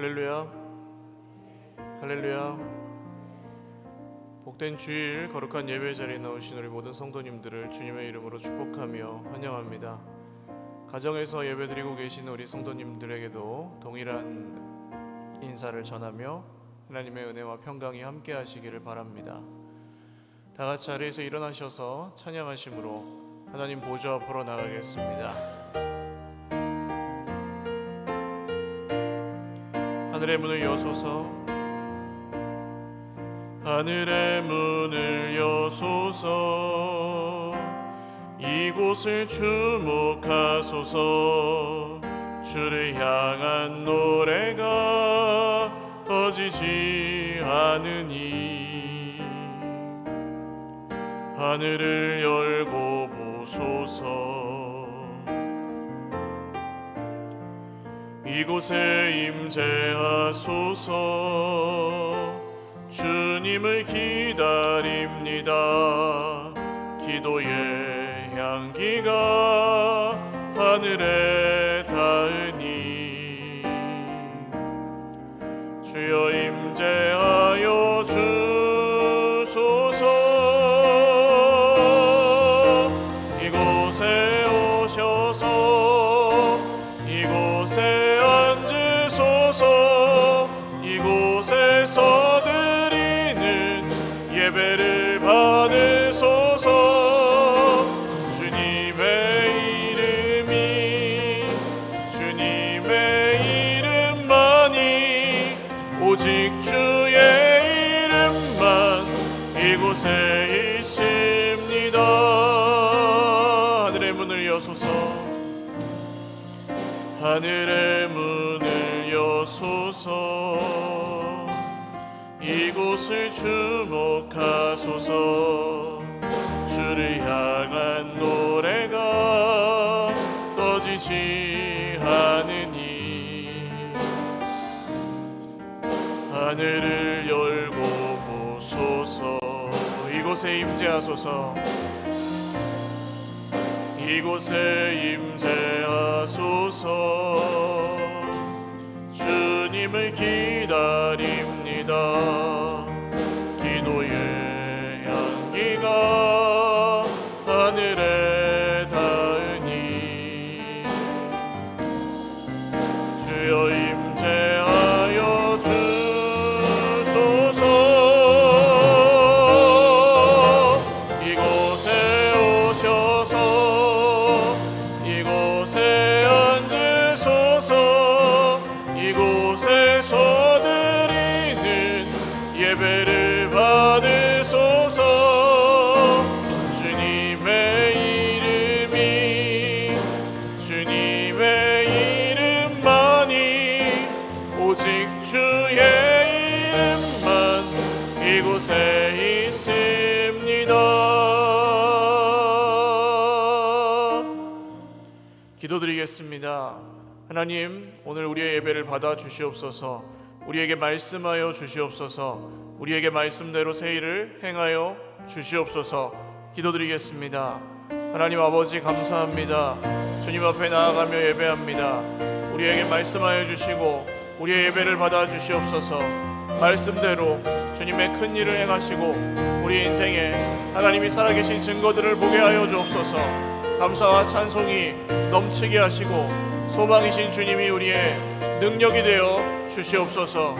할렐루야, 할렐루야. 복된 주일 거룩한 예배 자리에 나오신 우리 모든 성도님들을 주님의 이름으로 축복하며 환영합니다. 가정에서 예배드리고 계신 우리 성도님들에게도 동일한 인사를 전하며 하나님의 은혜와 평강이 함께 하시기를 바랍니다. 다 같이 자리에서 일어나셔서 찬양하심으로 하나님 보좌 앞으로 나가겠습니다. 하늘의 문을 여소서, 하늘의 문을 여소서, 이곳을 주목하소서. 주를 향한 노래가 꺼지지 않으니 하늘을 열고 보소서. 이곳에 임재하소서. 주님을 기다립니다. 기도의 향기가 하늘에 닿으니 주여 임재하여 주소서. 이곳에 오셔서 이곳에 앉으소서. 이곳에서 드리는 예배를 받으소서. 주님의 이름만이, 오직 주의 이름만 이곳에 있습니다. 하늘의 문을 여소서, 하늘의 문을 여소서. 이곳을 주목하소서. 주를 향한 노래가 꺼지지 않으니 하늘을 열고 보소서. 이곳에 임재하소서. 이곳에 임재하소서. 주님을 기다립니다. 기도의 향기가 하늘에 닿으니 주여 임재하여 주소서. 이곳에 오셔서 이곳에 앉으소서. 이곳에서 드리는 예배를 받으소서. 주님의 이름만이, 오직 주의 이름만 이곳에 있습니다. 기도드리겠습니다. 하나님, 오늘 우리의 예배를 받아 주시옵소서. 우리에게 말씀하여 주시옵소서. 우리에게 말씀대로 새 일을 행하여 주시옵소서. 기도드리겠습니다. 하나님 아버지, 감사합니다. 주님 앞에 나아가며 예배합니다. 우리에게 말씀하여 주시고 우리의 예배를 받아 주시옵소서. 말씀대로 주님의 큰 일을 행하시고 우리 인생에 하나님이 살아계신 증거들을 보게 하여 주옵소서. 감사와 찬송이 넘치게 하시고 소망이신 주님이 우리의 능력이 되어 주시옵소서.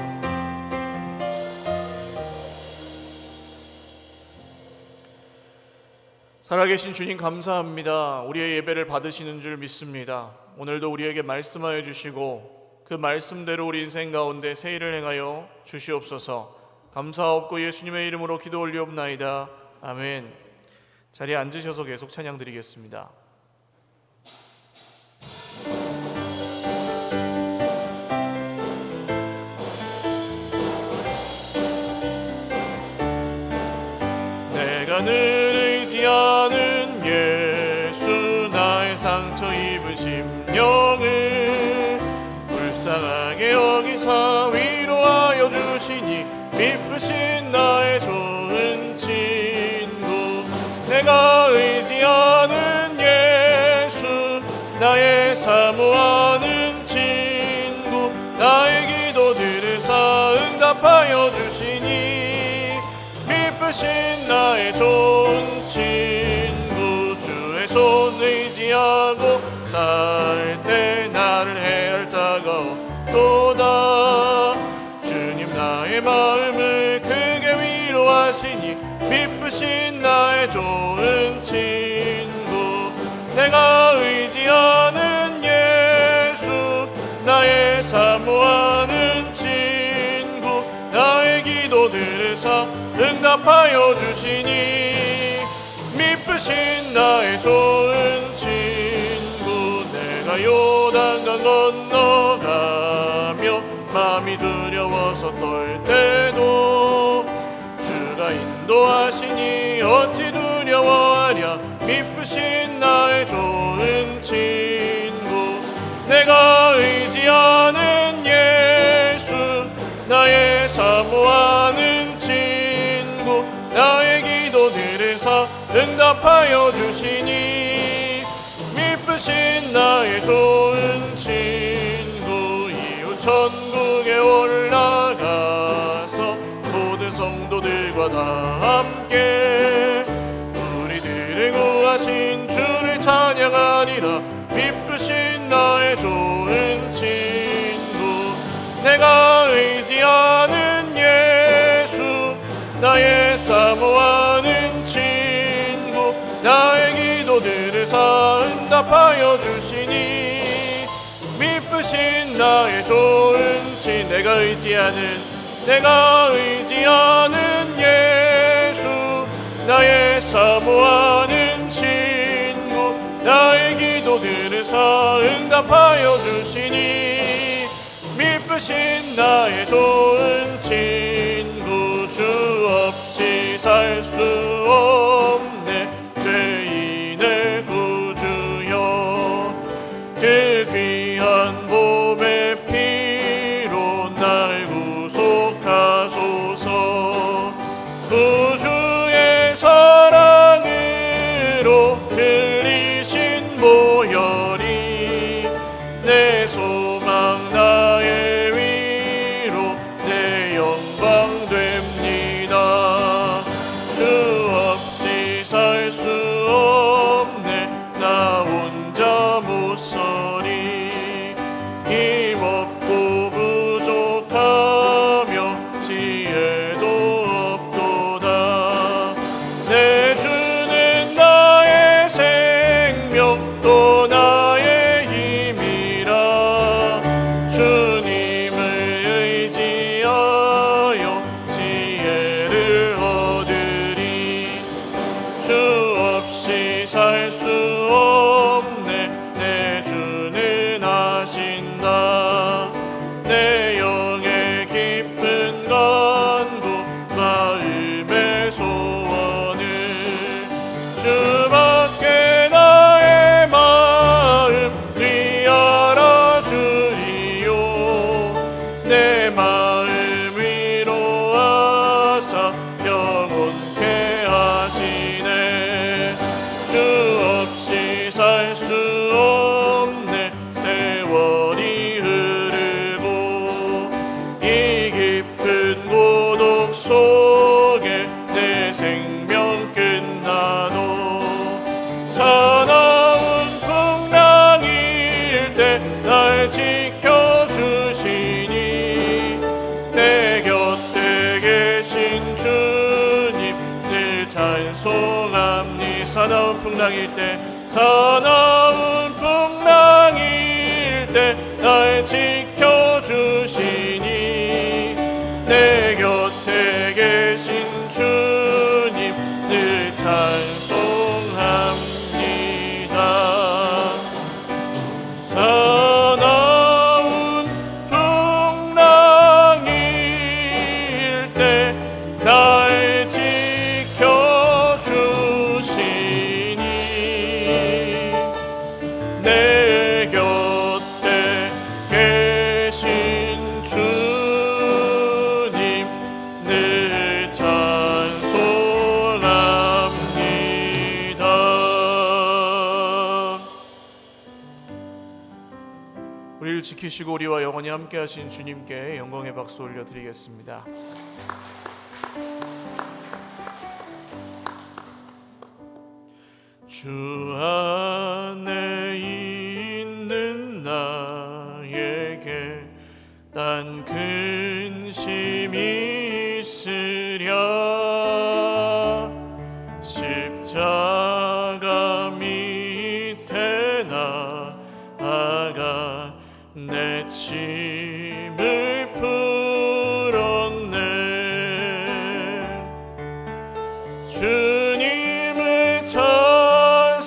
살아계신 주님, 감사합니다. 우리의 예배를 받으시는 줄 믿습니다. 오늘도 우리에게 말씀하여 주시고 그 말씀대로 우리 인생 가운데 새 일을 행하여 주시옵소서. 감사하옵고 예수님의 이름으로 기도 올리옵나이다. 아멘. 자리에 앉으셔서 계속 찬양 드리겠습니다. 내가 늘 의지하는 예수, 나의 상처 입은 심령을 불쌍하게 여기사 위로하여 주시니 기쁘신 나의 좋은 친구. 내가 의지하는 예수, 나의 사모하는 친구. 나의 기도 응답하여 주시니 기쁘신 나의 좋은 친구 주의 손 의지하고 살 때 나를 해할 자가 없도다. 주님 나의 마음을 크게 위로하시니 기쁘신 나의 좋은 친구 내가 의지하는 예수 나의 사모하는 친구 나의 기도 들으사 응답하여 주시니 미쁘신 나의 좋은 친구 내가 요단강 건너가며 마음이 두려워서 떨 때도 주가 인도하시니 어찌 두려워하랴. 미쁘신 나의 좋은 친구 내가 의지하는 예수 나의 사모하는 친구 나의 기도 들으사 응답하여 주시니 미쁘신 나의 좋은 친구 이후 천국에 올라가서 모든 성도들과 다 함께 우리들을 구하신 주를 찬양하리라. 미쁘신 나의 좋은 친구 내가 의지하는 예수 나의 사모하는 친구 나의 기도 들으사 응답하여 주시니 미쁘신 나의 좋은 친 내가 의지하는 예수 나의 사모하는 친구 나의 기도 들으사 응답하여 주시니 미쁘신 나의 좋은 친구 주 없이 살 수 없네 죄인의 구주여 그 귀한 몸의 피로 날 구속하소서 구주의 사랑으로 흘리신 보혈이 내 소망 나의 위로 내 영광 됩니다. 주 없이 살 수 없네 나 혼자 못 서리 힘없고 부족하며 지혜도 없도다. 내 주는 나의 생명 또 나의 힘이라 주님을 의지하여 지혜를 얻으리. 주 없이 살 수 없네 내 주는 하신다. 내 영의 깊은 간구 마음의 소원을 주밖에 나의 마음이 알아주리요. 내 마음 위로하사 영원케 하시네. 주 없이 살 수 없네 세월이 흐르고 이 깊은 고독 속에 내 생명 끝나도 사나운 풍랑일 때 날 지켜주시니 내 곁에 계신 주님 늘 찬송합니. 사나운 풍랑일 때 날 지켜주시니 내 곁에 계신 주님 늘 찬송합니다. 사나운 풍랑일 때 날 지켜주시니 내 곁에 계신 주님 늘 찬송합니다. 지키시고 우리와 영원히 함께 하신 주님께 영광의 박수 올려드리겠습니다. 주 안에 있는 나에게 딴 근심이 있으랴. 십자가 밑에 나아가 내 짐을 풀었네. 주님을 찬송하면서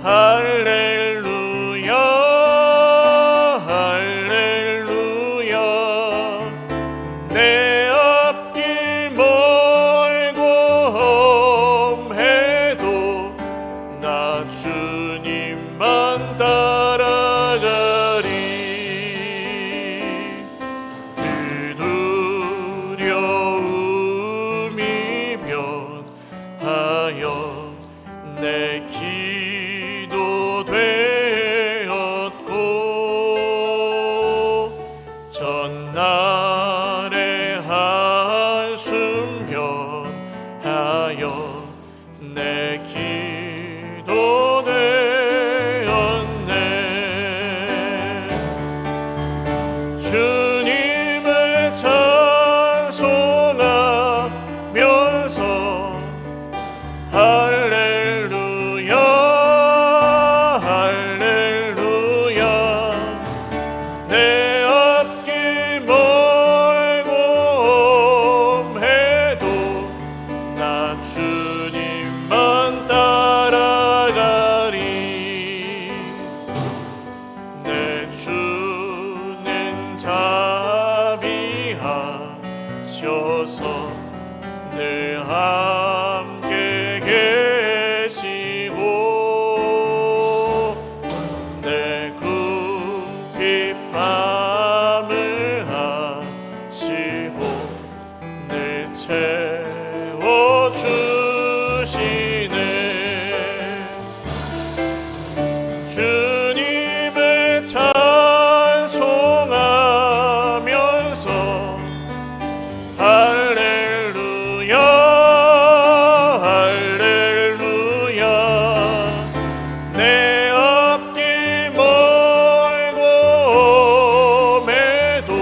할렐루야 할렐루야. 내 앞길 멀고 험해도 나 주님만 따라가리. 그 두려움이 변하여 내 기도 되었고 전날의 한숨 변하여 내 기도 되었네. 주님을 찬송하면서 할렐루야 할렐루야. 내 앞길 멀고 험해도 나 주님만 따라가리. 내 주는 자비하셔서 늘 함께 계시고 내 궁핍 밤을 하시고 늘 채워주시네. 주님을 찬송하면서 할렐루야 할렐루야. 내 앞길 멀고 험해도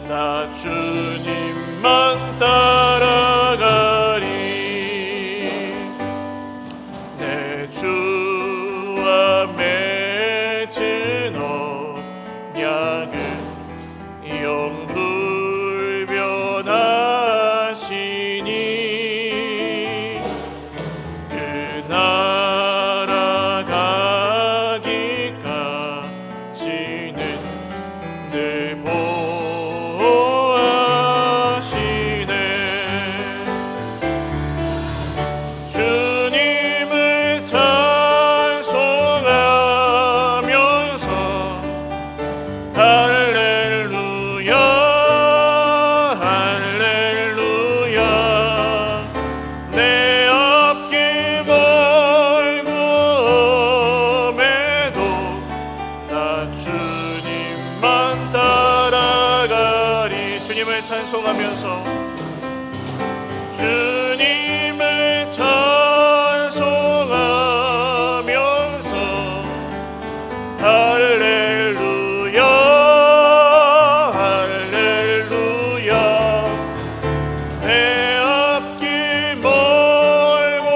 나 주님만 따라가리. 내 주와 맺은 언약은 영불변하시니 그 나라 가기까지는 늘 보호하시네. 주님을 찬송하면서 할렐루야 할렐루야. 내 앞길 멀고 험해도 나 주님만 따라가리. 주님을 찬송하면서 주님을 찬송하면서 할렐루야 할렐루야. 내 앞길 멀고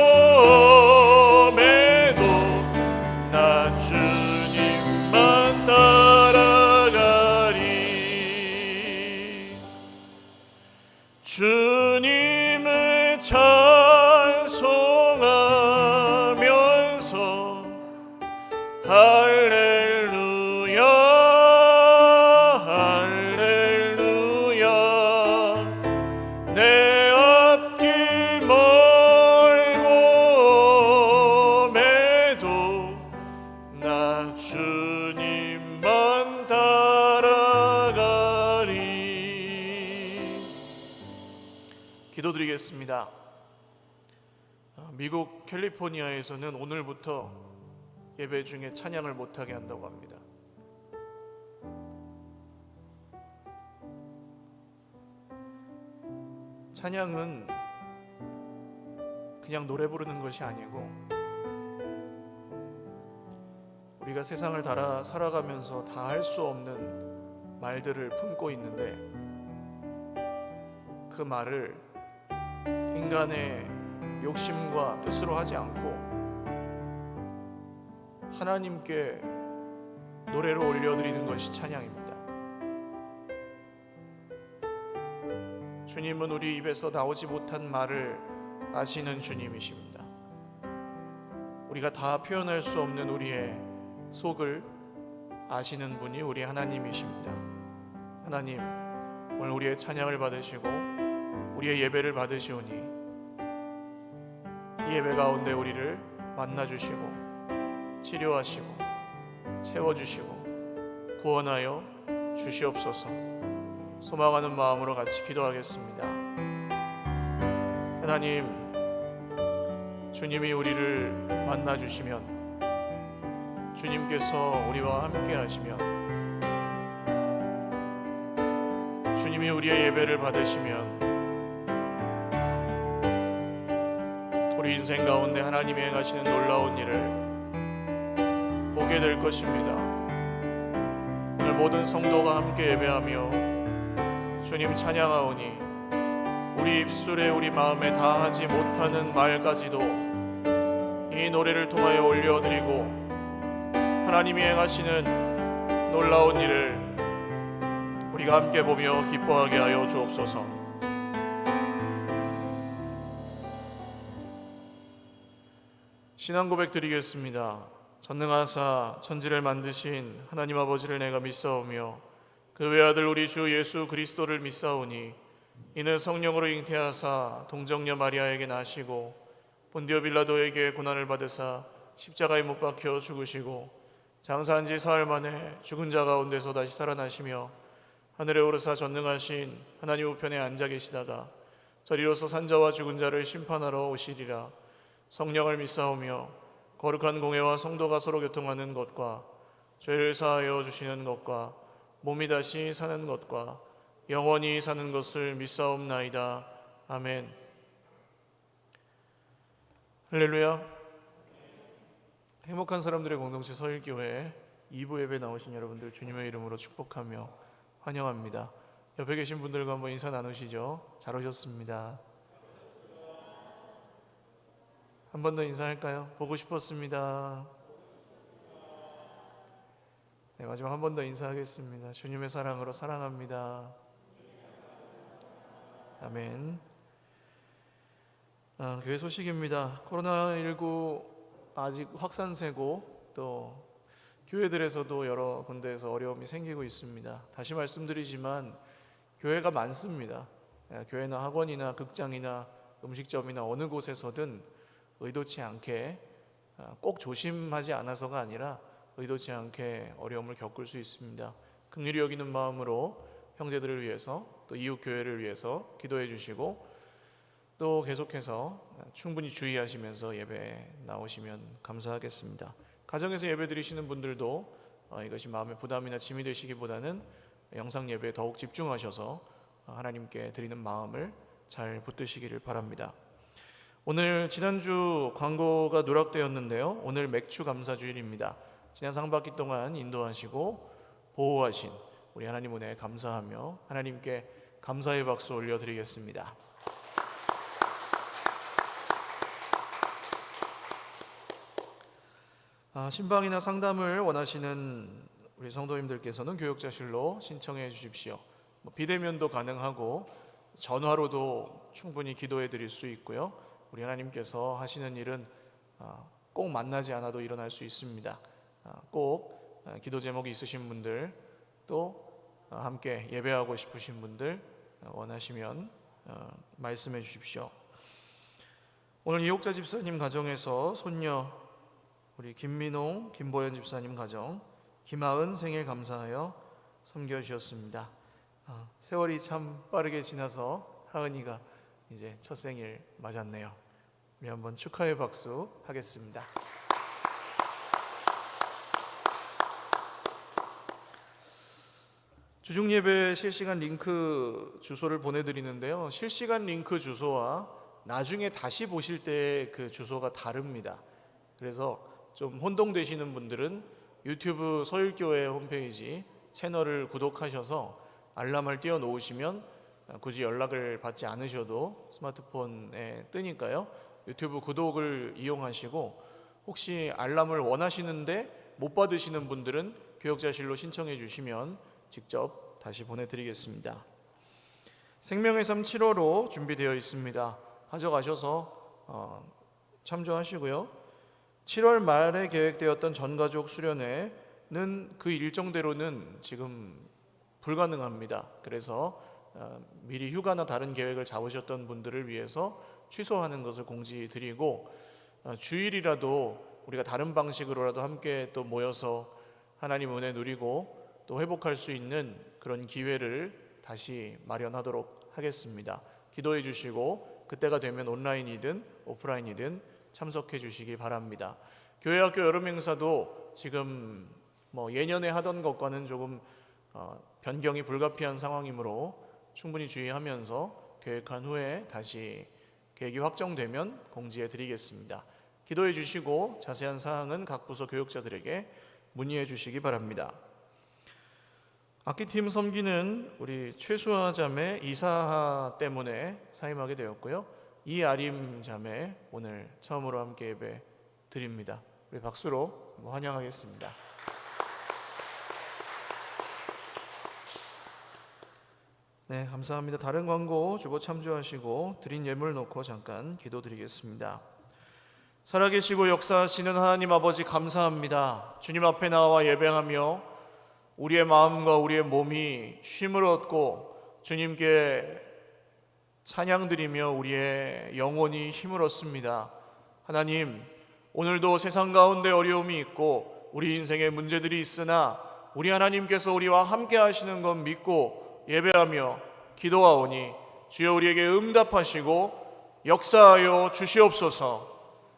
험해도 나 주님만 따라가리. 주님을 찬송하면서 할렐루야 할렐루야. 내 앞길 멀고 험해도 나 주님만 따라가리. 기도드리겠습니다. 미국 캘리포니아에서는 오늘부터 예배 중에 찬양을 못하게 한다고 합니다. 찬양은 그냥 노래 부르는 것이 아니고 우리가 세상을 살아가면서 다 할 수 없는 말들을 품고 있는데 그 말을 인간의 욕심과 뜻으로 하지 않고 하나님께 노래로 올려드리는 것이 찬양입니다. 주님은 우리 입에서 나오지 못한 말을 아시는 주님이십니다. 우리가 다 표현할 수 없는 우리의 속을 아시는 분이 우리 하나님이십니다. 하나님, 오늘 우리의 찬양을 받으시고 우리의 예배를 받으시오니 이 예배 가운데 우리를 만나주시고 치료하시고 채워주시고 구원하여 주시옵소서. 소망하는 마음으로 같이 기도하겠습니다. 하나님, 주님이 우리를 만나주시면, 주님께서 우리와 함께 하시면, 주님이 우리의 예배를 받으시면 우리 인생 가운데 하나님이 행하시는 놀라운 일을 보게 될 것입니다. 오늘 모든 성도가 함께 예배하며 주님 찬양하오니 우리 입술에 우리 마음에 다하지 못하는 말까지도 이 노래를 통하여 올려드리고 하나님이 행하시는 놀라운 일을 우리가 함께 보며 기뻐하게 하여 주옵소서. 신앙 고백 드리겠습니다. 전능하사 천지를 만드신 하나님 아버지를 내가 믿사오며 그 외아들 우리 주 예수 그리스도를 믿사오니 이는 성령으로 잉태하사 동정녀 마리아에게 나시고 본디오 빌라도에게 고난을 받으사 십자가에 못 박혀 죽으시고 장사한 지 사흘 만에 죽은 자 가운데서 다시 살아나시며 하늘에 오르사 전능하신 하나님 우편에 앉아 계시다가 저리로서 산자와 죽은 자를 심판하러 오시리라. 성령을 믿사오며 거룩한 공회와 성도가 서로 교통하는 것과 죄를 사하여 주시는 것과 몸이 다시 사는 것과 영원히 사는 것을 믿사옵나이다. 아멘. 할렐루야. 행복한 사람들의 공동체 서일교회 2부 예배 나오신 여러분들 주님의 이름으로 축복하며 환영합니다. 옆에 계신 분들과 한번 인사 나누시죠. 잘 오셨습니다. 한 번 더 인사할까요? 보고 싶었습니다. 네, 마지막 한 번 더 인사하겠습니다. 주님의 사랑으로 사랑합니다. 아멘. 교회 소식입니다. 코로나19 아직 확산세고 또 교회들에서도 여러 군데에서 어려움이 생기고 있습니다. 다시 말씀드리지만 교회가 많습니다. 교회나 학원이나 극장이나 음식점이나 어느 곳에서든 의도치 않게 꼭 조심하지 않아서가 아니라 의도치 않게 어려움을 겪을 수 있습니다. 긍휼히 여기는 마음으로 형제들을 위해서 또 이웃 교회를 위해서 기도해 주시고 또 계속해서 충분히 주의하시면서 예배 나오시면 감사하겠습니다. 가정에서 예배 드리시는 분들도 이것이 마음의 부담이나 짐이 되시기보다는 영상 예배에 더욱 집중하셔서 하나님께 드리는 마음을 잘 붙드시기를 바랍니다. 오늘 지난주 광고가 누락되었는데요. 오늘 맥주 감사 주일입니다. 지난 상반기 동안 인도하시고 보호하신 우리 하나님 은혜에 감사하며 하나님께 감사의 박수 올려드리겠습니다. 신방이나 상담을 원하시는 우리 성도님들께서는 교역자실로 신청해 주십시오. 비대면도 가능하고 전화로도 충분히 기도해 드릴 수 있고요. 우리 하나님께서 하시는 일은 꼭 만나지 않아도 일어날 수 있습니다. 꼭 기도 제목이 있으신 분들 또 함께 예배하고 싶으신 분들 원하시면 말씀해 주십시오. 오늘 이옥자 집사님 가정에서 손녀 우리 김민홍, 김보현 집사님 가정 김하은 생일 감사하여 섬겨주셨습니다. 세월이 참 빠르게 지나서 하은이가 이제 첫 생일 맞았네요. 우리 한번 축하의 박수 하겠습니다. 수중 예배 실시간 링크 주소를 보내드리는데요. 실시간 링크 주소와 나중에 다시 보실 때 그 주소가 다릅니다. 그래서 좀 혼동되시는 분들은 유튜브 서일교회 홈페이지 채널을 구독하셔서 알람을 띄워 놓으시면 굳이 연락을 받지 않으셔도 스마트폰에 뜨니까요. 유튜브 구독을 이용하시고, 혹시 알람을 원하시는데 못 받으시는 분들은 교역자실로 신청해 주시면 직접 다시 보내드리겠습니다. 생명의 삶 7호로 준비되어 있습니다. 가져가셔서 참조하시고요. 7월 말에 계획되었던 전가족 수련회는 그 일정대로는 지금 불가능합니다. 그래서 미리 휴가나 다른 계획을 잡으셨던 분들을 위해서 취소하는 것을 공지드리고, 주일이라도 우리가 다른 방식으로라도 함께 또 모여서 하나님 은혜 누리고 또 회복할 수 있는 그런 기회를 다시 마련하도록 하겠습니다. 기도해 주시고 그때가 되면 온라인이든 오프라인이든 참석해 주시기 바랍니다. 교회학교 여름 행사도 지금 예년에 하던 것과는 조금 변경이 불가피한 상황이므로 충분히 주의하면서 계획한 후에 다시 계획이 확정되면 공지해 드리겠습니다. 기도해 주시고 자세한 사항은 각 부서 교역자들에게 문의해 주시기 바랍니다. 악기팀 섬기는 우리 최수아 자매 이사하 때문에 사임하게 되었고요. 이아림 자매 오늘 처음으로 함께 예배 드립니다. 우리 박수로 환영하겠습니다. 네, 감사합니다. 다른 광고 주보 참조하시고 드린 예물 놓고 잠깐 기도드리겠습니다. 살아계시고 역사하시는 하나님 아버지, 감사합니다. 주님 앞에 나와 예배하며 우리의 마음과 우리의 몸이 쉼을 얻고 주님께 찬양드리며 우리의 영혼이 힘을 얻습니다. 하나님, 오늘도 세상 가운데 어려움이 있고 우리 인생에 문제들이 있으나 우리 하나님께서 우리와 함께 하시는 것 믿고 예배하며 기도하오니 주여 우리에게 응답하시고 역사하여 주시옵소서.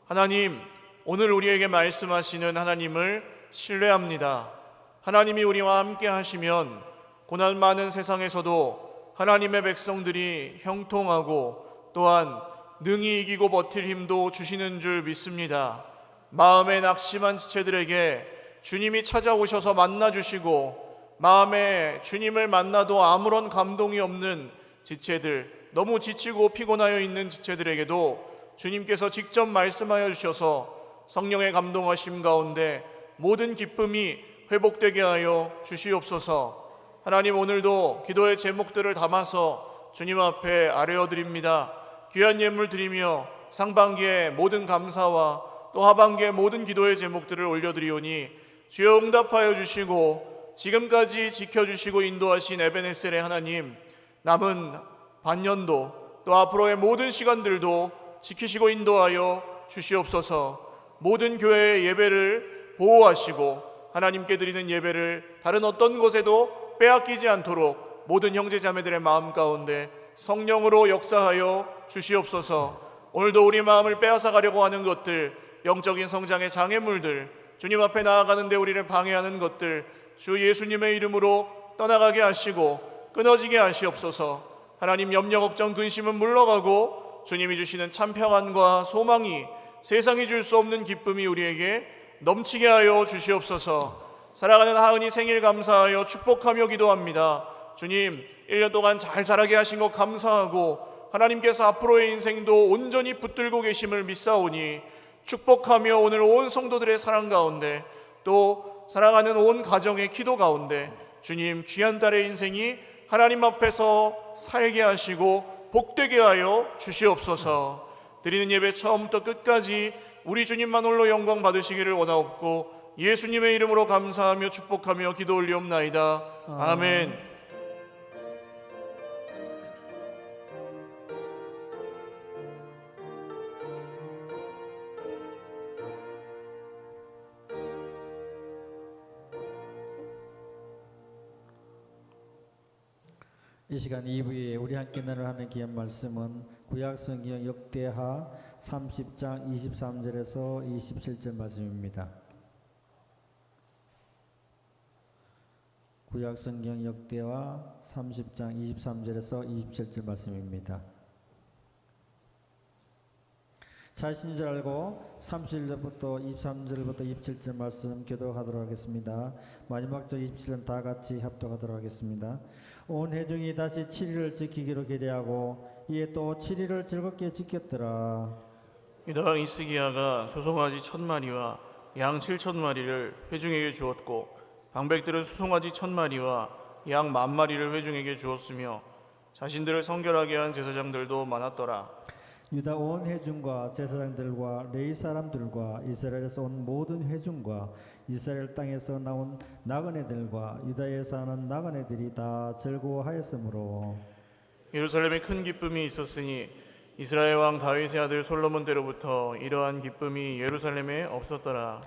하나님, 오늘 우리에게 말씀하시는 하나님을 신뢰합니다. 하나님이 우리와 함께 하시면 고난 많은 세상에서도 하나님의 백성들이 형통하고 또한 능히 이기고 버틸 힘도 주시는 줄 믿습니다. 마음에 낙심한 지체들에게 주님이 찾아오셔서 만나주시고, 마음에 주님을 만나도 아무런 감동이 없는 지체들, 너무 지치고 피곤하여 있는 지체들에게도 주님께서 직접 말씀하여 주셔서 성령의 감동하심 가운데 모든 기쁨이 회복되게 하여 주시옵소서. 하나님, 오늘도 기도의 제목들을 담아서 주님 앞에 아뢰어 드립니다. 귀한 예물 드리며 상반기의 모든 감사와 또 하반기의 모든 기도의 제목들을 올려드리오니 주여 응답하여 주시고 지금까지 지켜주시고 인도하신 에베네셀의 하나님, 남은 반년도 또 앞으로의 모든 시간들도 지키시고 인도하여 주시옵소서. 모든 교회의 예배를 보호하시고 하나님께 드리는 예배를 다른 어떤 곳에도 빼앗기지 않도록 모든 형제 자매들의 마음 가운데 성령으로 역사하여 주시옵소서. 오늘도 우리 마음을 빼앗아 가려고 하는 것들, 영적인 성장의 장애물들, 주님 앞에 나아가는데 우리를 방해하는 것들, 주 예수님의 이름으로 떠나가게 하시고 끊어지게 하시옵소서. 하나님, 염려 걱정 근심은 물러가고 주님이 주시는 참 평안과 소망이, 세상이 줄 수 없는 기쁨이 우리에게 넘치게 하여 주시옵소서. 살아가는 하은이 생일 감사하여 축복하며 기도합니다. 주님, 1년 동안 잘 자라게 하신 것 감사하고 하나님께서 앞으로의 인생도 온전히 붙들고 계심을 믿사오니 축복하며 오늘 온 성도들의 사랑 가운데 또 사랑하는 온 가정의 기도 가운데 주님, 귀한 딸의 인생이 하나님 앞에서 살게 하시고 복되게 하여 주시옵소서. 드리는 예배 처음부터 끝까지 우리 주님만 홀로 영광 받으시기를 원하옵고 예수님의 이름으로 감사하며 축복하며 기도 올리옵나이다. 아멘. 이 시간 2부에 우리 함께 나누는 귀한 말씀은 구약성경 역대하 30장 23절에서 27절 말씀입니다. 구약성경 역대하 30장 23절에서 27절 말씀입니다. 자신인 줄 알고 31절부터 23절부터 27절 말씀 교독하도록 하겠습니다. 마지막 절 27절 다 같이 합독하도록 하겠습니다. 온 회중이 다시 7일을 지키기로 계례하고 이에 또 7일을 즐겁게 지켰더라. 유다왕 이스기야가 수송아지 1,000마리와 양 7,000마리를 회중에게 주었고 방백들은 수송아지 1,000마리와 양 10,000마리를 회중에게 주었으며 자신들을 성결하게 한 제사장들도 많았더라. 유다 온 회중과 제사장들과 레위 사람들과 이스라엘에서 온 모든 회중과 이스라엘 땅에서 나온 나그네들과 유다에 사는 나그네들이 다 즐거워하였으므로 예루살렘에 큰 기쁨이 있었으니 이스라엘 왕 다윗의 아들 솔로몬 때로부터 이러한 기쁨이 예루살렘에 없었더라.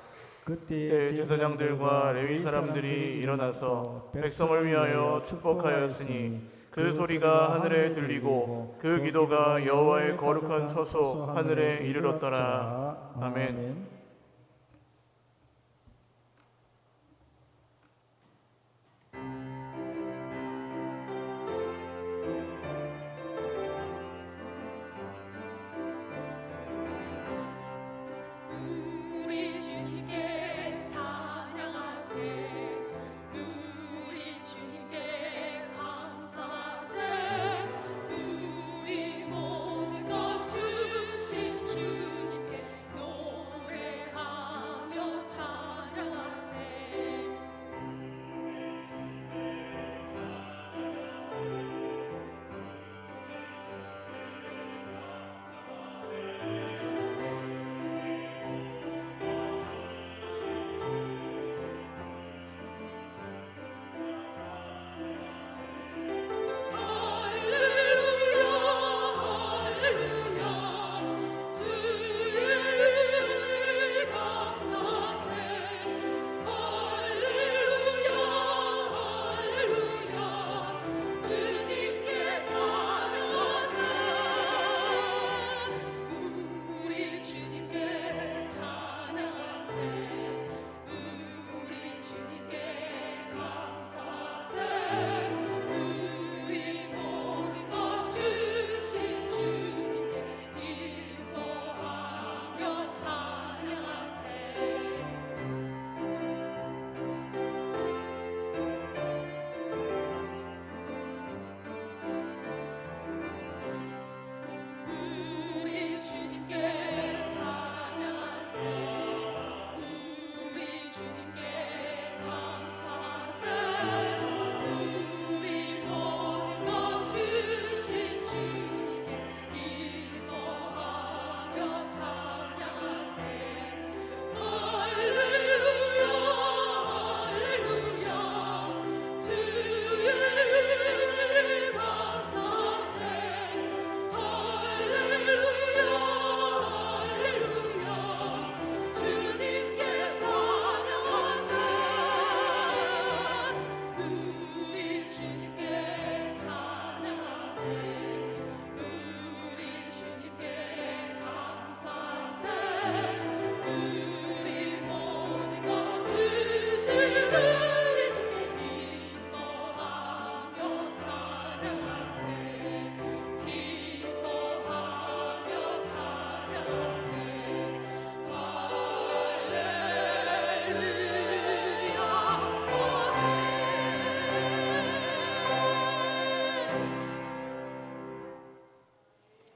그때 제사장들과 레위 사람들이 일어나서 백성을 위하여 축복하였으니 그 소리가 하늘에 들리고 그 기도가 여호와의 거룩한 처소 하늘에 이르렀더라. 아멘. 우리 주님께 찬양하세 우리 주님께 감사하세 우리 모든 것 주신 주님께 노래하며 찬양하세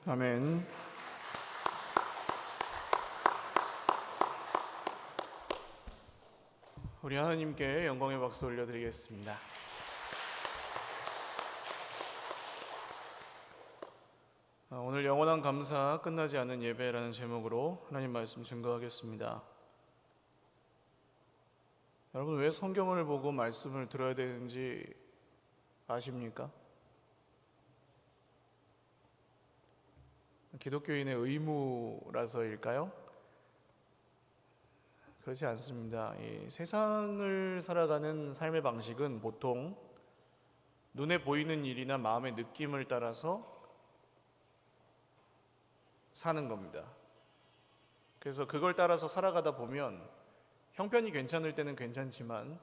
아멘. 우리 하나님께 영광의 박수 올려드리겠습니다. 오늘 영원한 감사 끝나지 않는 예배라는 제목으로 하나님 말씀 증거하겠습니다. 여러분, 왜 성경을 보고 말씀을 들어야 되는지 아십니까? 기독교인의 의무라서일까요? 그렇지 않습니다. 이 세상을 살아가는 삶의 방식은 보통 눈에 보이는 일이나 마음의 느낌을 따라서 사는 겁니다. 그래서 그걸 따라서 살아가다 보면 형편이 괜찮을 때는 괜찮지만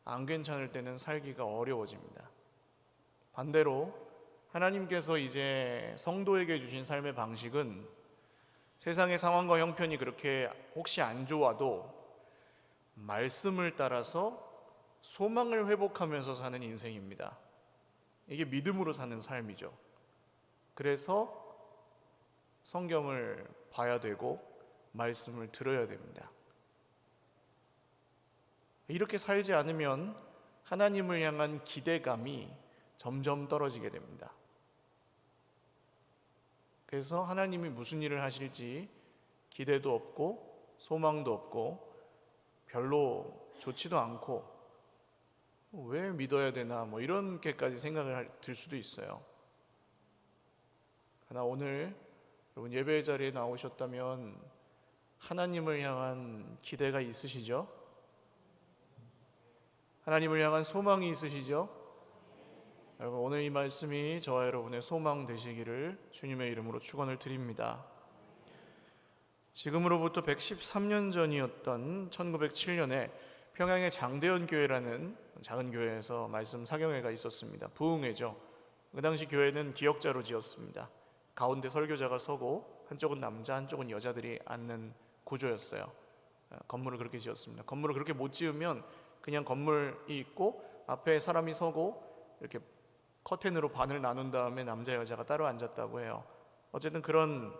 안 괜찮을 때는 살기가 어려워집니다. 반대로 하나님께서 이제 성도에게 주신 삶의 방식은 세상의 상황과 형편이 그렇게 혹시 안 좋아도 말씀을 따라서 소망을 회복하면서 사는 인생입니다. 이게 믿음으로 사는 삶이죠. 그래서 성경을 봐야 되고 말씀을 들어야 됩니다. 이렇게 살지 않으면 하나님을 향한 기대감이 점점 떨어지게 됩니다. 그래서 하나님이 무슨 일을 하실지 기대도 없고 소망도 없고 별로 좋지도 않고 왜 믿어야 되나 이렇게까지 생각을 들 수도 있어요. 그러나 오늘 여러분 예배 자리에 나오셨다면 하나님을 향한 기대가 있으시죠? 하나님을 향한 소망이 있으시죠? 여러분 오늘 이 말씀이 저와 여러분의 소망 되시기를 주님의 이름으로 축원을 드립니다. 지금으로부터 113년 전이었던 1907년에 평양의 장대현 교회라는 작은 교회에서 말씀 사경회가 있었습니다. 부흥회죠. 그 당시 교회는 기역자로 지었습니다. 가운데 설교자가 서고 한쪽은 남자 한쪽은 여자들이 앉는 구조였어요. 건물을 그렇게 지었습니다. 건물을 그렇게 못 지으면 그냥 건물이 있고 앞에 사람이 서고 이렇게 커튼으로 반을 나눈 다음에 남자 여자가 따로 앉았다고 해요. 어쨌든 그런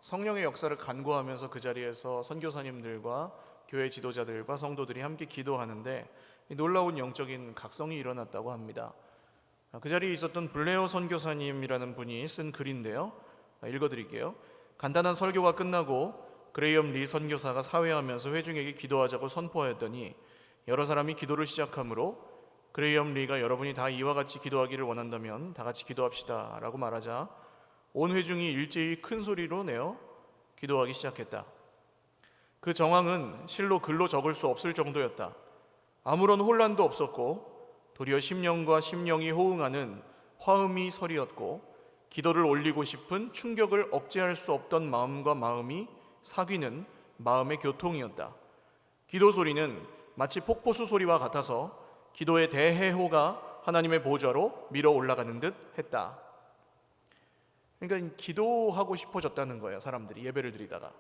성령의 역사를 간구하면서 그 자리에서 선교사님들과 교회 지도자들과 성도들이 함께 기도하는데 놀라운 영적인 각성이 일어났다고 합니다. 그 자리에 있었던 블레어 선교사님이라는 분이 쓴 글인데요. 읽어드릴게요. 간단한 설교가 끝나고 그레이엄 리 선교사가 사회하면서 회중에게 기도하자고 선포하였더니 여러 사람이 기도를 시작하므로 그레이엄 리가 여러분이 다 이와 같이 기도하기를 원한다면 다 같이 기도합시다 라고 말하자 온 회중이 일제히 큰 소리로 내어 기도하기 시작했다. 그 정황은 실로 글로 적을 수 없을 정도였다. 아무런 혼란도 없었고 도리어 심령과 심령이 호응하는 화음이 소리였고 기도를 올리고 싶은 충격을 억제할 수 없던 마음과 마음이 사귀는 마음의 교통이었다. 기도 소리는 마치 폭포수 소리와 같아서 기도의 대해호가 하나님의 보좌로 밀어 올라가는 듯 했다. 그러니까 기도하고 싶어졌다는 거예요. 사람들이 예배를 드리다가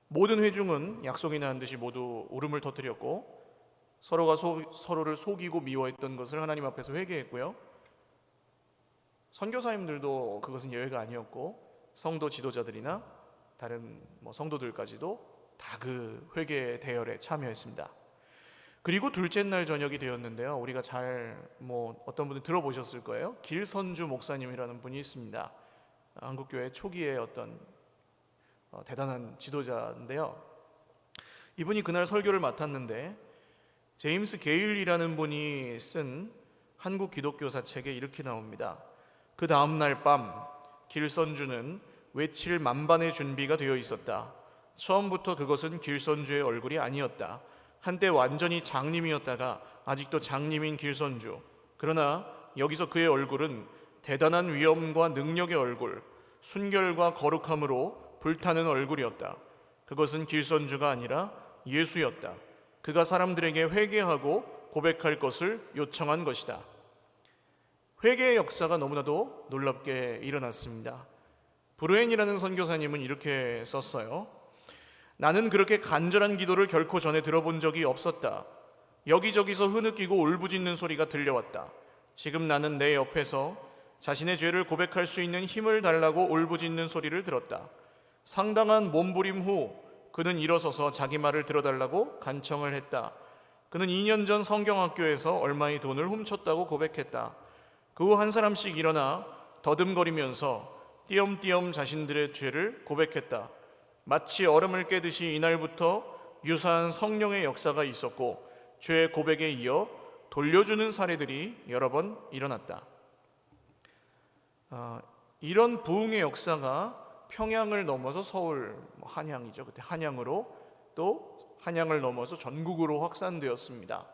모든 회중은 약속이나 한 듯이 모두 울음을 터뜨렸고 서로가 서로를 속이고 미워했던 것을 하나님 앞에서 회개했고요. 선교사님들도 그것은 예외가 아니었고 성도 지도자들이나 다른 성도들까지도 다 그 회개 대열에 참여했습니다. 그리고 둘째 날 저녁이 되었는데요. 우리가 잘 어떤 분들 들어보셨을 거예요. 길선주 목사님이라는 분이 있습니다. 한국교회 초기의 어떤 대단한 지도자인데요. 이분이 그날 설교를 맡았는데 제임스 게일이라는 분이 쓴 한국 기독교사 책에 이렇게 나옵니다. 그 다음 날 밤 길선주는 외칠 만반의 준비가 되어 있었다. 처음부터 그것은 길선주의 얼굴이 아니었다. 한때 완전히 장님이었다가 아직도 장님인 길선주. 그러나 여기서 그의 얼굴은 대단한 위엄과 능력의 얼굴, 순결과 거룩함으로 불타는 얼굴이었다. 그것은 길선주가 아니라 예수였다. 그가 사람들에게 회개하고 고백할 것을 요청한 것이다. 회개의 역사가 너무나도 놀랍게 일어났습니다. 브루엔이라는 선교사님은 이렇게 썼어요. 나는 그렇게 간절한 기도를 결코 전에 들어본 적이 없었다. 여기저기서 흐느끼고 울부짖는 소리가 들려왔다. 지금 나는 내 옆에서 자신의 죄를 고백할 수 있는 힘을 달라고 울부짖는 소리를 들었다. 상당한 몸부림 후 그는 일어서서 자기 말을 들어달라고 간청을 했다. 그는 2년 전 성경학교에서 얼마의 돈을 훔쳤다고 고백했다. 그 후 한 사람씩 일어나 더듬거리면서 띄엄띄엄 자신들의 죄를 고백했다. 마치 얼음을 깨듯이 이날부터 유사한 성령의 역사가 있었고 죄 고백에 이어 돌려주는 사례들이 여러 번 일어났다. 이런 부흥의 역사가 평양을 넘어서 서울, 한양이죠. 그때 한양으로 또 한양을 넘어서 전국으로 확산되었습니다.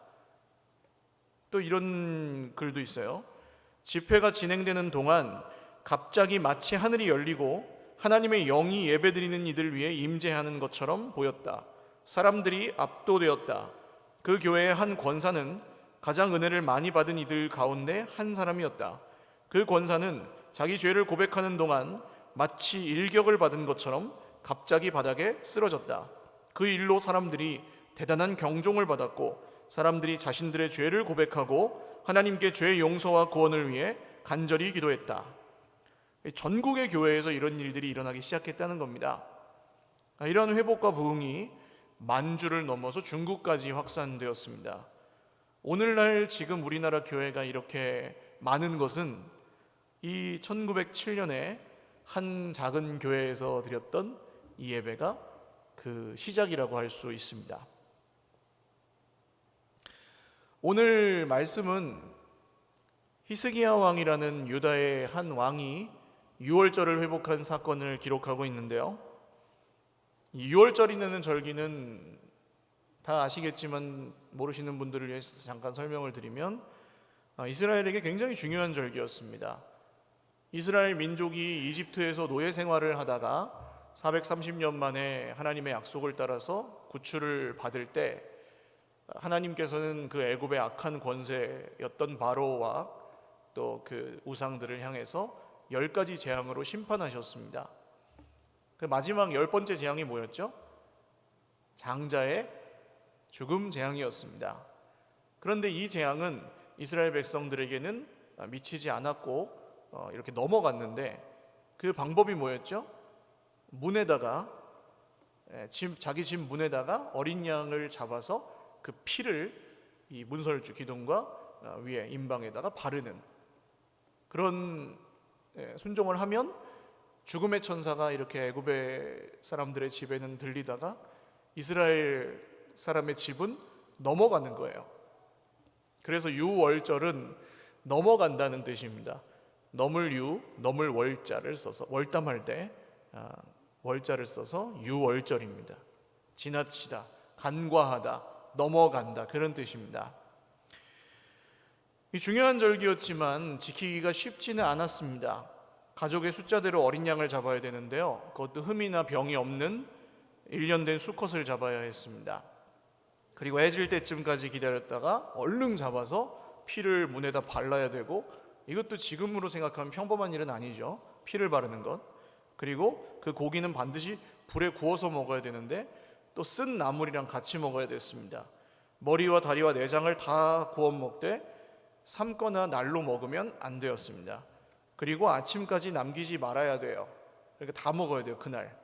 또 이런 글도 있어요. 집회가 진행되는 동안 갑자기 마치 하늘이 열리고 하나님의 영이 예배드리는 이들 위에 임재하는 것처럼 보였다. 사람들이 압도되었다. 그 교회의 한 권사는 가장 은혜를 많이 받은 이들 가운데 한 사람이었다. 그 권사는 자기 죄를 고백하는 동안 마치 일격을 받은 것처럼 갑자기 바닥에 쓰러졌다. 그 일로 사람들이 대단한 경종을 받았고 사람들이 자신들의 죄를 고백하고 하나님께 죄 용서와 구원을 위해 간절히 기도했다. 전국의 교회에서 이런 일들이 일어나기 시작했다는 겁니다. 이러한 회복과 부흥이 만주를 넘어서 중국까지 확산되었습니다. 오늘날 지금 우리나라 교회가 이렇게 많은 것은 이 1907년에 한 작은 교회에서 드렸던 이 예배가 그 시작이라고 할 수 있습니다. 오늘 말씀은 히스기야 왕이라는 유다의 한 왕이 유월절을 회복한 사건을 기록하고 있는데요. 이 유월절이라는 절기는 다 아시겠지만 모르시는 분들을 위해서 잠깐 설명을 드리면 이스라엘에게 굉장히 중요한 절기였습니다. 이스라엘 민족이 이집트에서 노예 생활을 하다가 430년 만에 하나님의 약속을 따라서 구출을 받을 때 하나님께서는 그 애굽의 악한 권세였던 바로와 또 그 우상들을 향해서 10가지 재앙으로 심판하셨습니다. 그 마지막 10번째 재앙이 뭐였죠? 장자의 죽음 재앙이었습니다. 그런데 이 재앙은 이스라엘 백성들에게는 미치지 않았고 이렇게 넘어갔는데 그 방법이 뭐였죠? 문에다가 자기 집 문에다가 어린 양을 잡아서 그 피를 이 문설주 기둥과 위에 임방에다가 바르는 그런 순종을 하면 죽음의 천사가 이렇게 애굽의 사람들의 집에는 들리다가 이스라엘 사람의 집은 넘어가는 거예요. 그래서 유월절은 넘어간다는 뜻입니다. 넘을 유, 넘을 월자를 써서 월담할 때 월자를 써서 유월절입니다. 지나치다, 간과하다, 넘어간다 그런 뜻입니다. 이 중요한 절기였지만 지키기가 쉽지는 않았습니다. 가족의 숫자대로 어린 양을 잡아야 되는데요. 그것도 흠이나 병이 없는 1년 된 수컷을 잡아야 했습니다. 그리고 해질 때쯤까지 기다렸다가 얼른 잡아서 피를 문에다 발라야 되고 이것도 지금으로 생각하면 평범한 일은 아니죠. 피를 바르는 것. 그리고 그 고기는 반드시 불에 구워서 먹어야 되는데 또 쓴 나물이랑 같이 먹어야 됐습니다. 머리와 다리와 내장을 다 구워 먹되 삶거나 날로 먹으면 안 되었습니다. 그리고 아침까지 남기지 말아야 돼요. 그러니까 다 먹어야 돼요, 그날.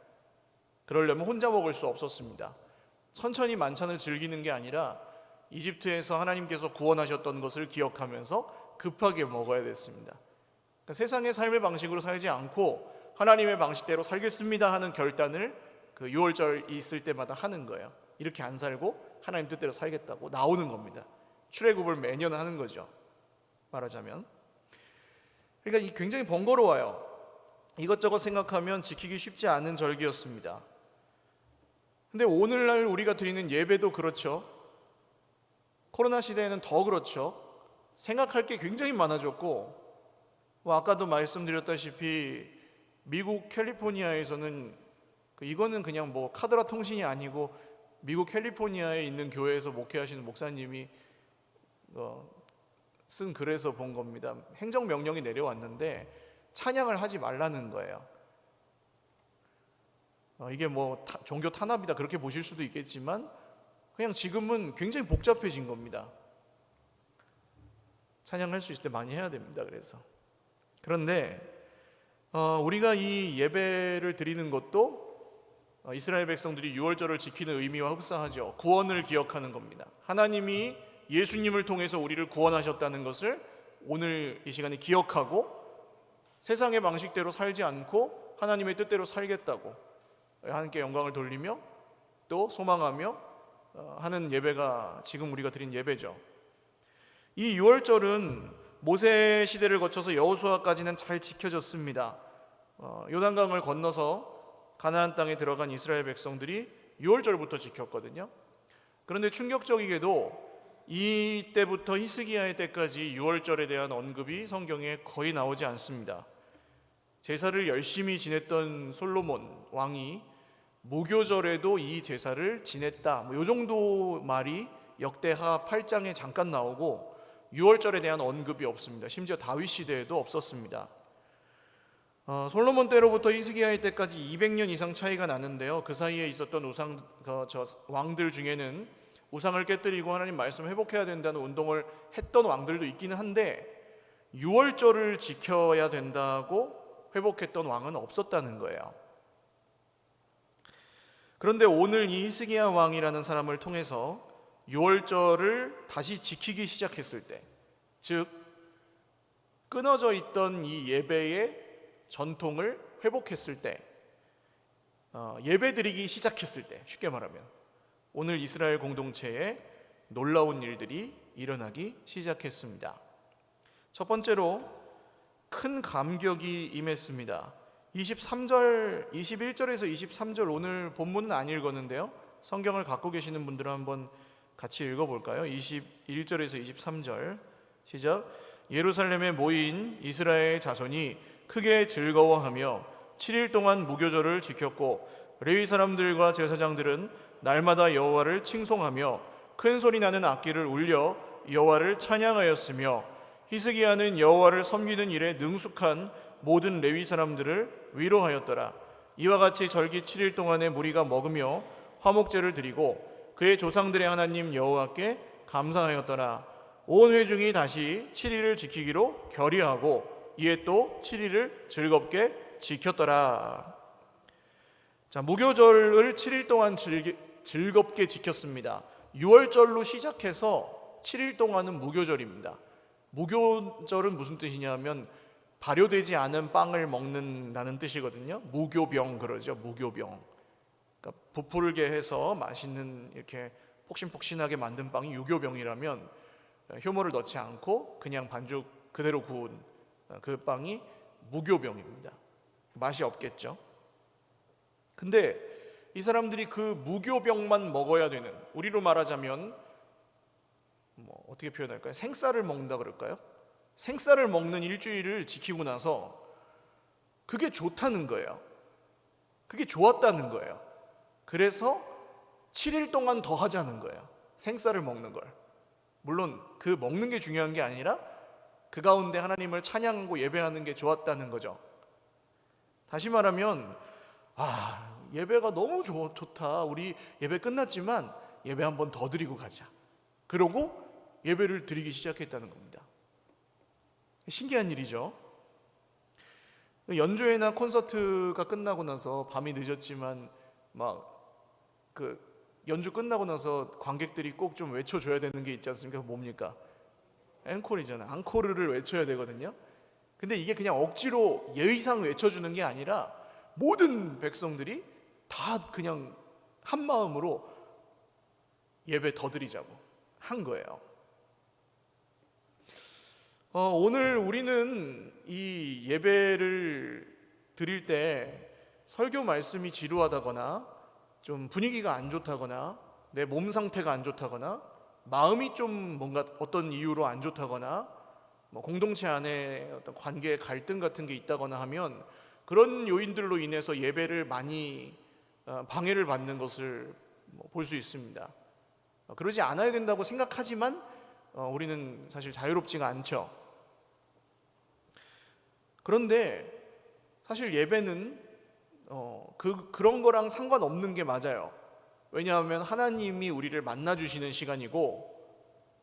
그러려면 혼자 먹을 수 없었습니다. 천천히 만찬을 즐기는 게 아니라 이집트에서 하나님께서 구원하셨던 것을 기억하면서 급하게 먹어야 됐습니다. 그러니까 세상의 삶의 방식으로 살지 않고 하나님의 방식대로 살겠습니다 하는 결단을 그 유월절 있을 때마다 하는 거예요. 이렇게 안 살고 하나님 뜻대로 살겠다고 나오는 겁니다. 출애굽을 매년 하는 거죠. 말하자면. 그러니까 굉장히 번거로워요. 이것저것 생각하면 지키기 쉽지 않은 절기였습니다. 근데 오늘날 우리가 드리는 예배도 그렇죠. 코로나 시대에는 더 그렇죠. 생각할 게 굉장히 많아졌고 아까도 말씀드렸다시피 미국 캘리포니아에서는 이거는 그냥 뭐 카드라 통신이 아니고 미국 캘리포니아에 있는 교회에서 목회하시는 목사님이 쓴 글에서 본 겁니다. 행정명령이 내려왔는데 찬양을 하지 말라는 거예요. 이게 뭐 종교 탄압이다 그렇게 보실 수도 있겠지만 그냥 지금은 굉장히 복잡해진 겁니다. 찬양할 수 있을 때 많이 해야 됩니다. 그런데 우리가 이 예배를 드리는 것도 이스라엘 백성들이 유월절을 지키는 의미와 흡사하죠. 구원을 기억하는 겁니다. 하나님이 예수님을 통해서 우리를 구원하셨다는 것을 오늘 이 시간에 기억하고 세상의 방식대로 살지 않고 하나님의 뜻대로 살겠다고 하나님께 영광을 돌리며 또 소망하며 하는 예배가 지금 우리가 드린 예배죠. 이 유월절은 모세 시대를 거쳐서 여호수아까지는 잘 지켜졌습니다. 요단강을 건너서 가나안 땅에 들어간 이스라엘 백성들이 유월절부터 지켰거든요. 그런데 충격적이게도 이때부터 히스기야의 때까지 유월절에 대한 언급이 성경에 거의 나오지 않습니다. 제사를 열심히 지냈던 솔로몬 왕이 무교절에도 이 제사를 지냈다. 뭐 요 정도 말이 역대하 8장에 잠깐 나오고 유월절에 대한 언급이 없습니다. 심지어 다윗 시대에도 없었습니다. 솔로몬 때로부터 히스기야의 때까지 200년 이상 차이가 나는데요. 그 사이에 있었던 왕들 중에는 우상을 깨뜨리고 하나님 말씀 회복해야 된다는 운동을 했던 왕들도 있기는 한데 유월절을 지켜야 된다고 회복했던 왕은 없었다는 거예요. 그런데 오늘 이 히스기야 왕이라는 사람을 통해서 유월절을 다시 지키기 시작했을 때, 즉 끊어져 있던 이 예배의 전통을 회복했을 때, 예배드리기 시작했을 때, 쉽게 말하면 오늘 이스라엘 공동체에 놀라운 일들이 일어나기 시작했습니다. 첫 번째로 큰 감격이 임했습니다. 21절에서 23절, 오늘 본문은 안 읽었는데요, 성경을 갖고 계시는 분들은 한번 같이 읽어볼까요? 21절에서 23절 시작. 예루살렘에 모인 이스라엘 자손이 크게 즐거워하며 7일 동안 무교절을 지켰고 레위 사람들과 제사장들은 날마다 여호와를 칭송하며 큰 소리 나는 악기를 울려 여호와를 찬양하였으며 히스기야는 여호와를 섬기는 일에 능숙한 모든 레위 사람들을 위로하였더라. 이와 같이 절기 7일 동안에 무리가 먹으며 화목제를 드리고 그의 조상들의 하나님 여호와께 감사하였더라. 온 회중이 다시 7일을 지키기로 결의하고 이에 또 7일을 즐겁게 지켰더라. 자, 무교절을 7일 동안 즐겁게 지켰습니다. 6월절로 시작해서 7일 동안은 무교절입니다. 무교절은 무슨 뜻이냐면 발효되지 않은 빵을 먹는다는 뜻이거든요. 무교병 그러죠. 무교병. 그러니까 부풀게 해서 맛있는 이렇게 폭신폭신하게 만든 빵이 유교병이라면 효모를 넣지 않고 그냥 반죽 그대로 구운 그 빵이 무교병입니다. 맛이 없겠죠. 근데 이 사람들이 그 무교병만 먹어야 되는, 우리로 말하자면 뭐 어떻게 표현할까요? 생쌀을 먹는다 그럴까요? 생쌀을 먹는 일주일을 지키고 나서 그게 좋다는 거예요. 그게 좋았다는 거예요. 그래서 7일 동안 더 하자는 거예요. 생쌀을 먹는 걸. 물론 그 먹는 게 중요한 게 아니라 그 가운데 하나님을 찬양하고 예배하는 게 좋았다는 거죠. 다시 말하면 예배가 너무 좋다. 우리 예배 끝났지만 예배 한 번 더 드리고 가자. 그러고 예배를 드리기 시작했다는 겁니다. 신기한 일이죠. 연주회나 콘서트가 끝나고 나서 밤이 늦었지만 연주 끝나고 나서 관객들이 꼭 좀 외쳐줘야 되는 게 있지 않습니까? 뭡니까? 앵콜이잖아요. 앙코르를 외쳐야 되거든요. 근데 이게 그냥 억지로 예의상 외쳐주는 게 아니라 모든 백성들이 다 그냥 한 마음으로 예배 더 드리자고 한 거예요. 오늘 우리는 이 예배를 드릴 때 설교 말씀이 지루하다거나 좀 분위기가 안 좋다거나 내 몸 상태가 안 좋다거나 마음이 좀 뭔가 어떤 이유로 안 좋다거나 공동체 안에 어떤 관계 갈등 같은 게 있다거나 하면 그런 요인들로 인해서 예배를 많이 방해를 받는 것을 볼 수 있습니다. 그러지 않아야 된다고 생각하지만 우리는 사실 자유롭지가 않죠. 그런데 사실 예배는 그런 거랑 상관없는 게 맞아요. 왜냐하면 하나님이 우리를 만나주시는 시간이고,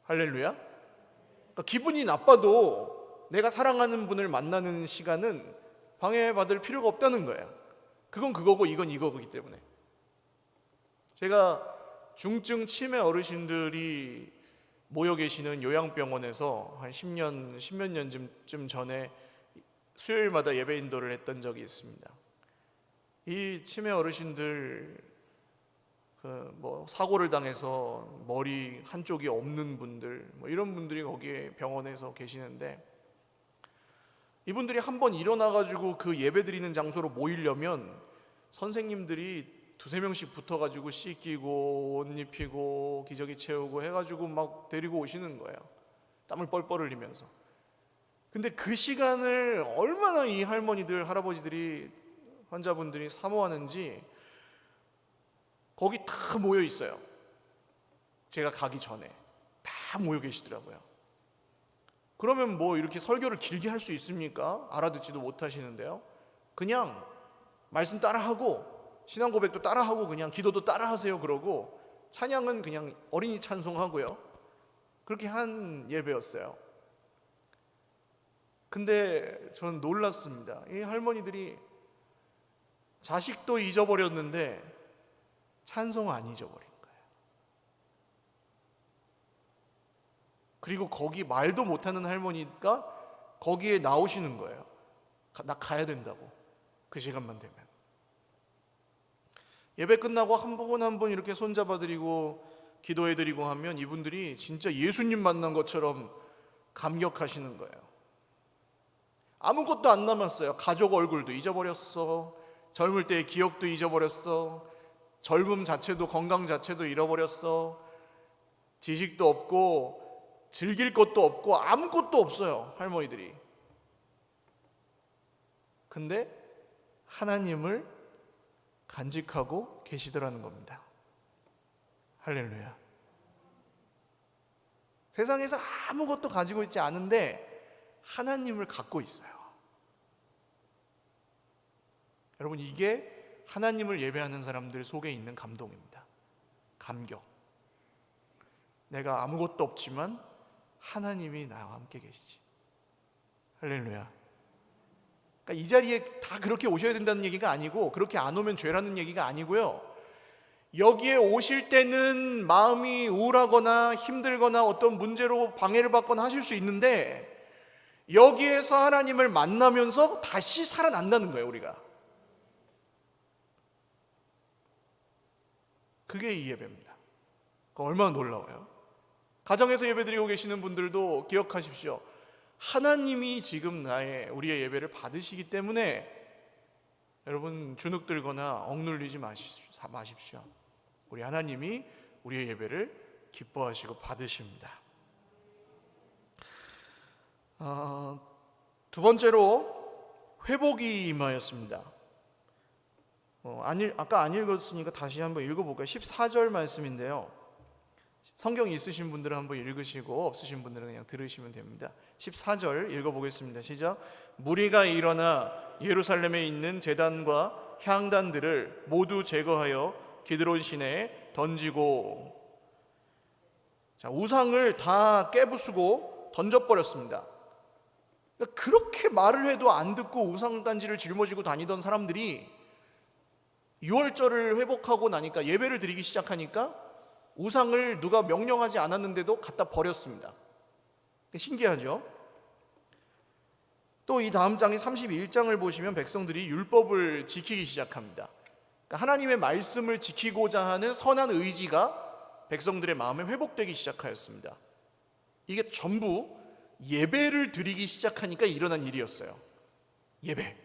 할렐루야. 그러니까 기분이 나빠도 내가 사랑하는 분을 만나는 시간은 방해받을 필요가 없다는 거예요. 그건 그거고 이건 이거기 때문에. 제가 중증 치매 어르신들이 모여 계시는 요양병원에서 한 10몇 년쯤 전에 수요일마다 예배 인도를 했던 적이 있습니다. 이 치매 어르신들 사고를 당해서 머리 한쪽이 없는 분들 이런 분들이 거기에 병원에서 계시는데, 이분들이 한번 일어나가지고 그 예배 드리는 장소로 모이려면 선생님들이 2-3명씩 붙어가지고 씻기고 옷 입히고 기저귀 채우고 해가지고 막 데리고 오시는 거예요. 땀을 뻘뻘 흘리면서. 근데 그 시간을 얼마나 이 할머니들 할아버지들이 환자분들이 사모하는지 거기 다 모여 있어요. 제가 가기 전에 다 모여 계시더라고요. 그러면 뭐 이렇게 설교를 길게 할 수 있습니까? 알아듣지도 못하시는데요. 그냥 말씀 따라하고 신앙 고백도 따라하고 그냥 기도도 따라하세요 그러고 찬양은 그냥 어린이 찬송하고요. 그렇게 한 예배였어요. 근데 저는 놀랐습니다. 이 할머니들이 자식도 잊어버렸는데 찬송 안 잊어버린 거예요. 그리고 거기 말도 못하는 할머니가 거기에 나오시는 거예요. 나 가야 된다고. 그 시간만 되면. 예배 끝나고 한 분 한 분 이렇게 손잡아드리고 기도해드리고 하면 이분들이 진짜 예수님 만난 것처럼 감격하시는 거예요. 아무것도 안 남았어요. 가족 얼굴도 잊어버렸어. 젊을 때의 기억도 잊어버렸어. 젊음 자체도 건강 자체도 잃어버렸어. 지식도 없고 즐길 것도 없고 아무것도 없어요. 할머니들이. 근데 하나님을 간직하고 계시더라는 겁니다. 할렐루야. 세상에서 아무것도 가지고 있지 않은데 하나님을 갖고 있어요. 여러분, 이게 하나님을 예배하는 사람들 속에 있는 감동입니다. 감격. 내가 아무것도 없지만 하나님이 나와 함께 계시지. 할렐루야. 그러니까 이 자리에 다 그렇게 오셔야 된다는 얘기가 아니고 그렇게 안 오면 죄라는 얘기가 아니고요. 여기에 오실 때는 마음이 우울하거나 힘들거나 어떤 문제로 방해를 받거나 하실 수 있는데 여기에서 하나님을 만나면서 다시 살아난다는 거예요. 우리가. 그게 이 예배입니다. 얼마나 놀라워요. 가정에서 예배드리고 계시는 분들도 기억하십시오. 하나님이 지금 우리의 예배를 받으시기 때문에 여러분 주눅들거나 억눌리지 마십시오. 우리 하나님이 우리의 예배를 기뻐하시고 받으십니다. 두 번째로 회복이 임하였습니다. 아까 안 읽었으니까 다시 한번 읽어볼까요? 14절 말씀인데요. 성경이 있으신 분들은 한번 읽으시고 없으신 분들은 그냥 들으시면 됩니다. 14절 읽어보겠습니다. 시작. 무리가 일어나 예루살렘에 있는 제단과 향단들을 모두 제거하여 기드론 시내에 던지고, 우상을 다 깨부수고 던져버렸습니다. 그러니까 그렇게 말을 해도 안 듣고 우상단지를 짊어지고 다니던 사람들이 6월절을 회복하고 나니까 예배를 드리기 시작하니까 우상을 누가 명령하지 않았는데도 갖다 버렸습니다. 신기하죠? 또 이 다음 장이 31장을 보시면 백성들이 율법을 지키기 시작합니다. 그러니까 하나님의 말씀을 지키고자 하는 선한 의지가 백성들의 마음에 회복되기 시작하였습니다. 이게 전부 예배를 드리기 시작하니까 일어난 일이었어요. 예배.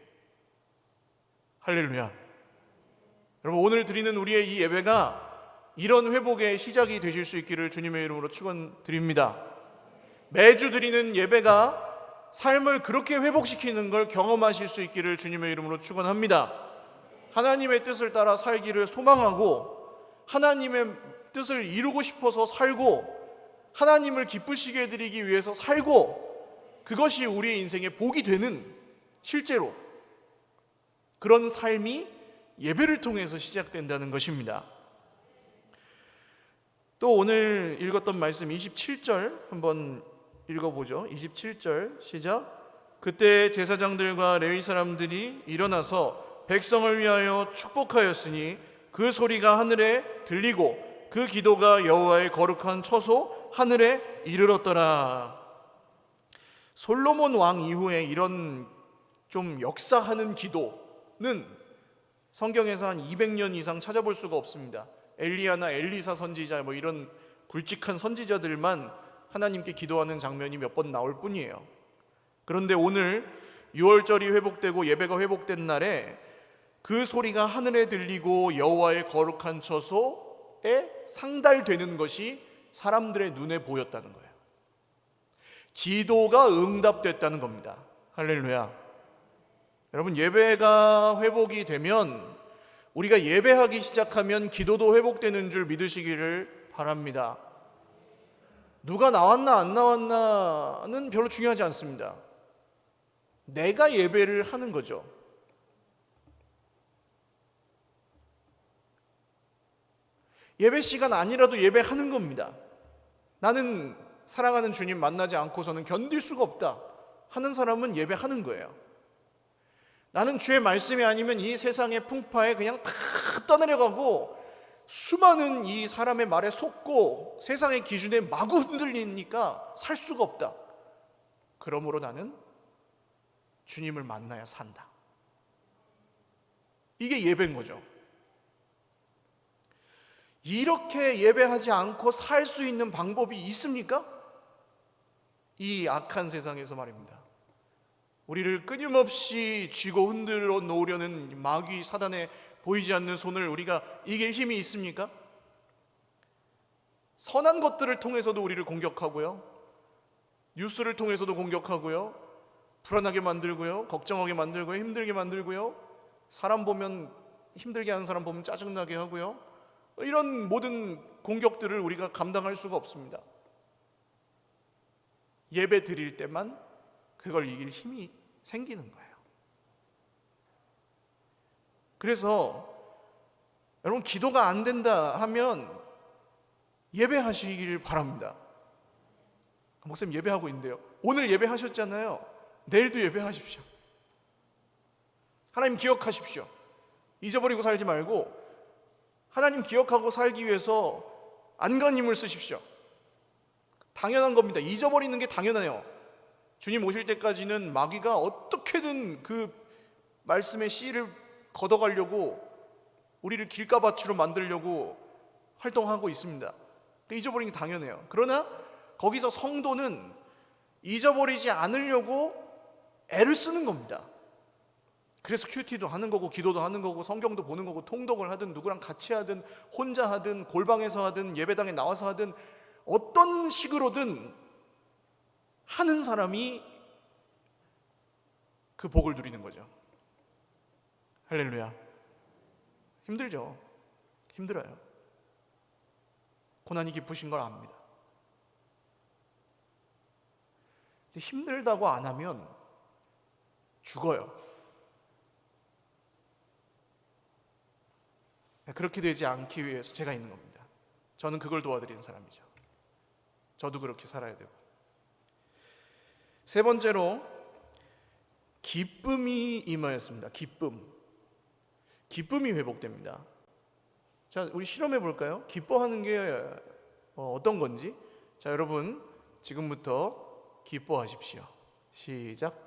할렐루야. 여러분, 오늘 드리는 우리의 이 예배가 이런 회복의 시작이 되실 수 있기를 주님의 이름으로 축원드립니다. 매주 드리는 예배가 삶을 그렇게 회복시키는 걸 경험하실 수 있기를 주님의 이름으로 축원합니다. 하나님의 뜻을 따라 살기를 소망하고 하나님의 뜻을 이루고 싶어서 살고 하나님을 기쁘시게 해드리기 위해서 살고 그것이 우리의 인생의 복이 되는 실제로 그런 삶이 예배를 통해서 시작된다는 것입니다. 또 오늘 읽었던 말씀 27절 한번 읽어보죠. 27절 시작. 그때 제사장들과 레위 사람들이 일어나서 백성을 위하여 축복하였으니 그 소리가 하늘에 들리고 그 기도가 여호와의 거룩한 처소 하늘에 이르렀더라. 솔로몬 왕 이후에 이런 좀 역사하는 기도는 성경에서 한 200년 이상 찾아볼 수가 없습니다. 엘리야나 엘리사 선지자 뭐 이런 굵직한 선지자들만 하나님께 기도하는 장면이 몇 번 나올 뿐이에요. 그런데 오늘 6월절이 회복되고 예배가 회복된 날에 그 소리가 하늘에 들리고 여호와의 거룩한 처소에 상달되는 것이 사람들의 눈에 보였다는 거예요. 기도가 응답됐다는 겁니다. 할렐루야. 여러분, 예배가 회복이 되면 우리가 예배하기 시작하면 기도도 회복되는 줄 믿으시기를 바랍니다. 누가 나왔나 안 나왔나는 별로 중요하지 않습니다. 내가 예배를 하는 거죠. 예배 시간 아니라도 예배하는 겁니다. 나는 사랑하는 주님 만나지 않고서는 견딜 수가 없다 하는 사람은 예배하는 거예요. 나는 주의 말씀이 아니면 이 세상의 풍파에 그냥 다 떠내려가고 수많은 이 사람의 말에 속고 세상의 기준에 마구 흔들리니까 살 수가 없다. 그러므로 나는 주님을 만나야 산다. 이게 예배인 거죠. 이렇게 예배하지 않고 살 수 있는 방법이 있습니까? 이 악한 세상에서 말입니다. 우리를 끊임없이 쥐고 흔들어 놓으려는 마귀 사단의 보이지 않는 손을 우리가 이길 힘이 있습니까? 선한 것들을 통해서도 우리를 공격하고요, 뉴스를 통해서도 공격하고요, 불안하게 만들고요, 걱정하게 만들고요, 힘들게 만들고요, 사람 보면 힘들게 하는 사람 보면 짜증나게 하고요, 이런 모든 공격들을 우리가 감당할 수가 없습니다. 예배 드릴 때만 그걸 이길 힘이 생기는 거예요. 그래서 여러분, 기도가 안 된다 하면 예배하시길 바랍니다. 목사님 예배하고 있는데요. 오늘 예배하셨잖아요. 내일도 예배하십시오. 하나님 기억하십시오. 잊어버리고 살지 말고 하나님 기억하고 살기 위해서 안간힘을 쓰십시오. 당연한 겁니다. 잊어버리는 게 당연해요. 주님 오실 때까지는 마귀가 어떻게든 그 말씀의 씨를 걷어가려고 우리를 길가밭으로 만들려고 활동하고 있습니다. 잊어버리는 게 당연해요. 그러나 거기서 성도는 잊어버리지 않으려고 애를 쓰는 겁니다. 그래서 큐티도 하는 거고, 기도도 하는 거고, 성경도 보는 거고, 통독을 하든 누구랑 같이 하든 혼자 하든 골방에서 하든 예배당에 나와서 하든 어떤 식으로든 하는 사람이 그 복을 누리는 거죠. 할렐루야. 힘들죠. 힘들어요. 고난이 깊으신 걸 압니다. 근데 힘들다고 안 하면 죽어요. 그렇게 되지 않기 위해서 제가 있는 겁니다. 저는 그걸 도와드리는 사람이죠. 저도 그렇게 살아야 되고. 세 번째로 기쁨이 임하였습니다. 기쁨이 회복됩니다. 자, 우리 실험해 볼까요? 기뻐하는 게 어떤 건지. 자, 여러분 지금부터 기뻐하십시오. 시작.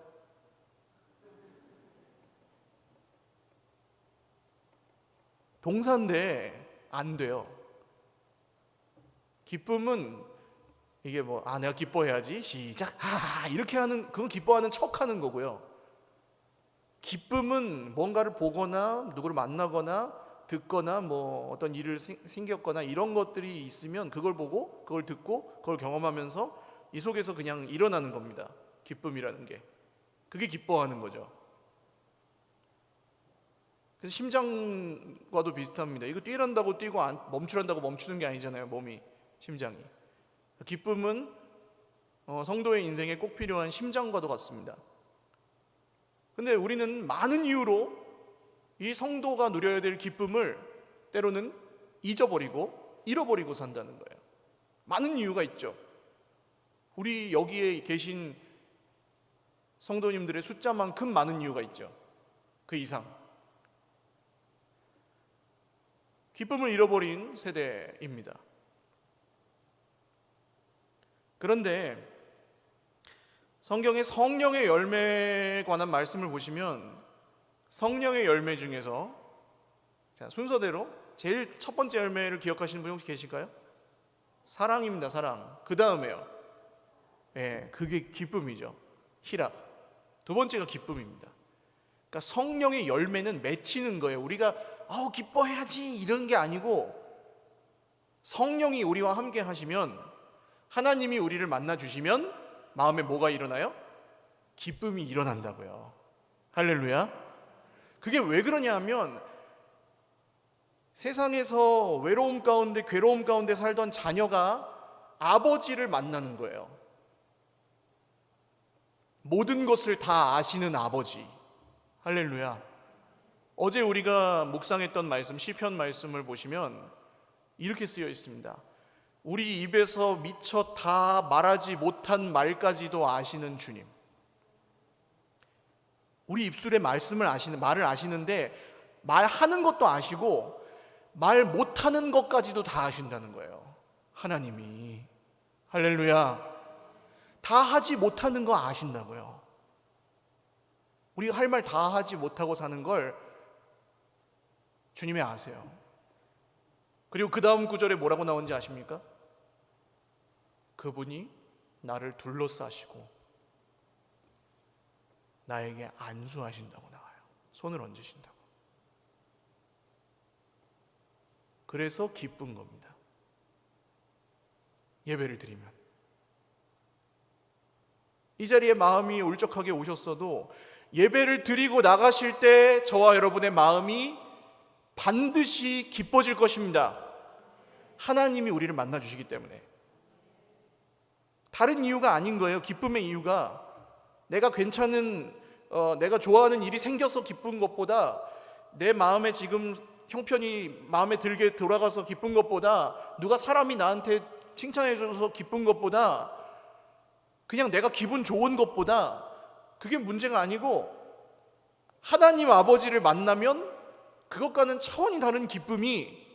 동사인데 안 돼요. 기쁨은 이게 내가 기뻐해야지. 시작. 이렇게 하는, 그건 기뻐하는 척하는 거고요. 기쁨은 뭔가를 보거나 누구를 만나거나 듣거나 어떤 일을 생겼거나 이런 것들이 있으면 그걸 보고 그걸 듣고 그걸 경험하면서 이 속에서 그냥 일어나는 겁니다. 기쁨이라는 게. 그게 기뻐하는 거죠. 그래서 심장과도 비슷합니다. 이거 뛰란다고 뛰고 멈추란다고 멈추는 게 아니잖아요. 몸이, 심장이. 기쁨은 성도의 인생에 꼭 필요한 심장과도 같습니다. 근데 우리는 많은 이유로 이 성도가 누려야 될 기쁨을 때로는 잃어버리고 산다는 거예요. 많은 이유가 있죠. 우리 여기에 계신 성도님들의 숫자만큼 많은 이유가 있죠. 그 이상. 기쁨을 잃어버린 세대입니다. 그런데 성경의 성령의 열매에 관한 말씀을 보시면 성령의 열매 중에서 순서대로 제일 첫 번째 열매를 기억하시는 분 혹시 계실까요? 사랑입니다. 사랑. 그 다음에요. 그게 기쁨이죠. 희락. 두 번째가 기쁨입니다. 그러니까 성령의 열매는 맺히는 거예요. 우리가 기뻐해야지 이런 게 아니고, 성령이 우리와 함께 하시면, 하나님이 우리를 만나 주시면 마음에 뭐가 일어나요? 기쁨이 일어난다고요. 할렐루야. 그게 왜 그러냐 하면 세상에서 외로움 가운데 괴로움 가운데 살던 자녀가 아버지를 만나는 거예요. 모든 것을 다 아시는 아버지. 할렐루야. 어제 우리가 묵상했던 말씀, 시편 말씀을 보시면 이렇게 쓰여 있습니다. 우리 입에서 미처 다 말하지 못한 말까지도 아시는 주님. 우리 입술의 말을 아시는데 말하는 것도 아시고 말 못하는 것까지도 다 아신다는 거예요. 하나님이. 할렐루야. 다 하지 못하는 거 아신다고요. 우리가 할 말 다 하지 못하고 사는 걸 주님이 아세요. 그리고 그 다음 구절에 뭐라고 나오는지 아십니까? 그분이 나를 둘러싸시고 나에게 안수하신다고 나와요. 손을 얹으신다고. 그래서 기쁜 겁니다. 예배를 드리면. 이 자리에 마음이 울적하게 오셨어도 예배를 드리고 나가실 때 저와 여러분의 마음이 반드시 기뻐질 것입니다. 하나님이 우리를 만나주시기 때문에. 다른 이유가 아닌 거예요. 기쁨의 이유가 내가 내가 좋아하는 일이 생겨서 기쁜 것보다, 내 마음에 지금 형편이 마음에 들게 돌아가서 기쁜 것보다, 누가 사람이 나한테 칭찬해 줘서 기쁜 것보다, 그냥 내가 기분 좋은 것보다 그게 문제가 아니고, 하나님 아버지를 만나면 그것과는 차원이 다른 기쁨이,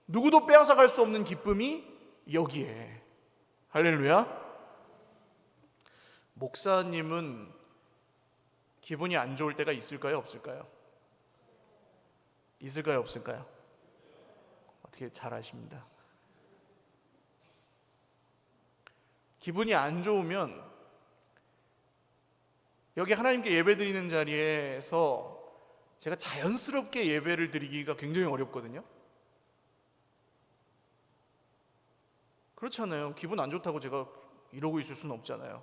누구도 빼앗아갈 수 없는 기쁨이 여기에. 할렐루야. 목사님은 기분이 안 좋을 때가 있을까요? 없을까요? 있을까요? 없을까요? 어떻게 잘 아십니다. 기분이 안 좋으면 여기 하나님께 예배드리는 자리에서 제가 자연스럽게 예배를 드리기가 굉장히 어렵거든요. 그렇잖아요. 기분 안 좋다고 제가 이러고 있을 수는 없잖아요.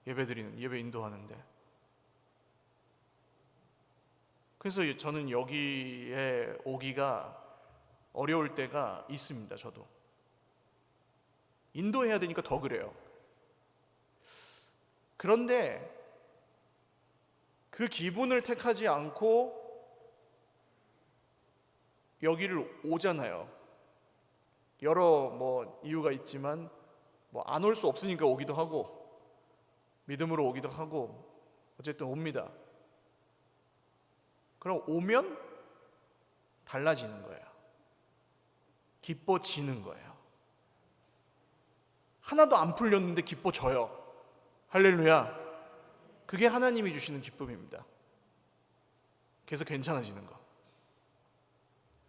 예배 인도하는데. 그래서 저는 여기에 오기가 어려울 때가 있습니다. 저도 인도해야 되니까 더 그래요. 그런데 그 기분을 택하지 않고 여기를 오잖아요. 여러 이유가 있지만 안 올 수 없으니까 오기도 하고, 믿음으로 오기도 하고, 어쨌든 옵니다. 그럼 오면 달라지는 거예요. 기뻐지는 거예요. 하나도 안 풀렸는데 기뻐져요. 할렐루야. 그게 하나님이 주시는 기쁨입니다. 그래서 괜찮아지는 거.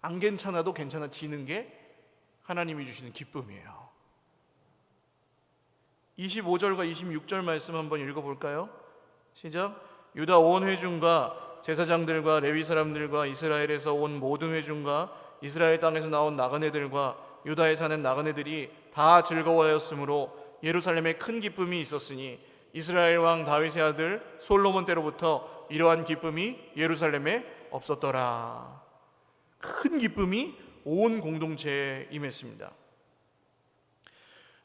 안 괜찮아도 괜찮아지는 게 하나님이 주시는 기쁨이에요. 25절과 26절 말씀 한번 읽어볼까요? 시작. 유다 온 회중과 제사장들과 레위 사람들과 이스라엘에서 온 모든 회중과 이스라엘 땅에서 나온 나그네들과 유다에 사는 나그네들이 다 즐거워하였으므로 예루살렘에 큰 기쁨이 있었으니 이스라엘 왕 다윗의 아들 솔로몬 때로부터 이러한 기쁨이 예루살렘에 없었더라. 큰 기쁨이 온 공동체에 임했습니다.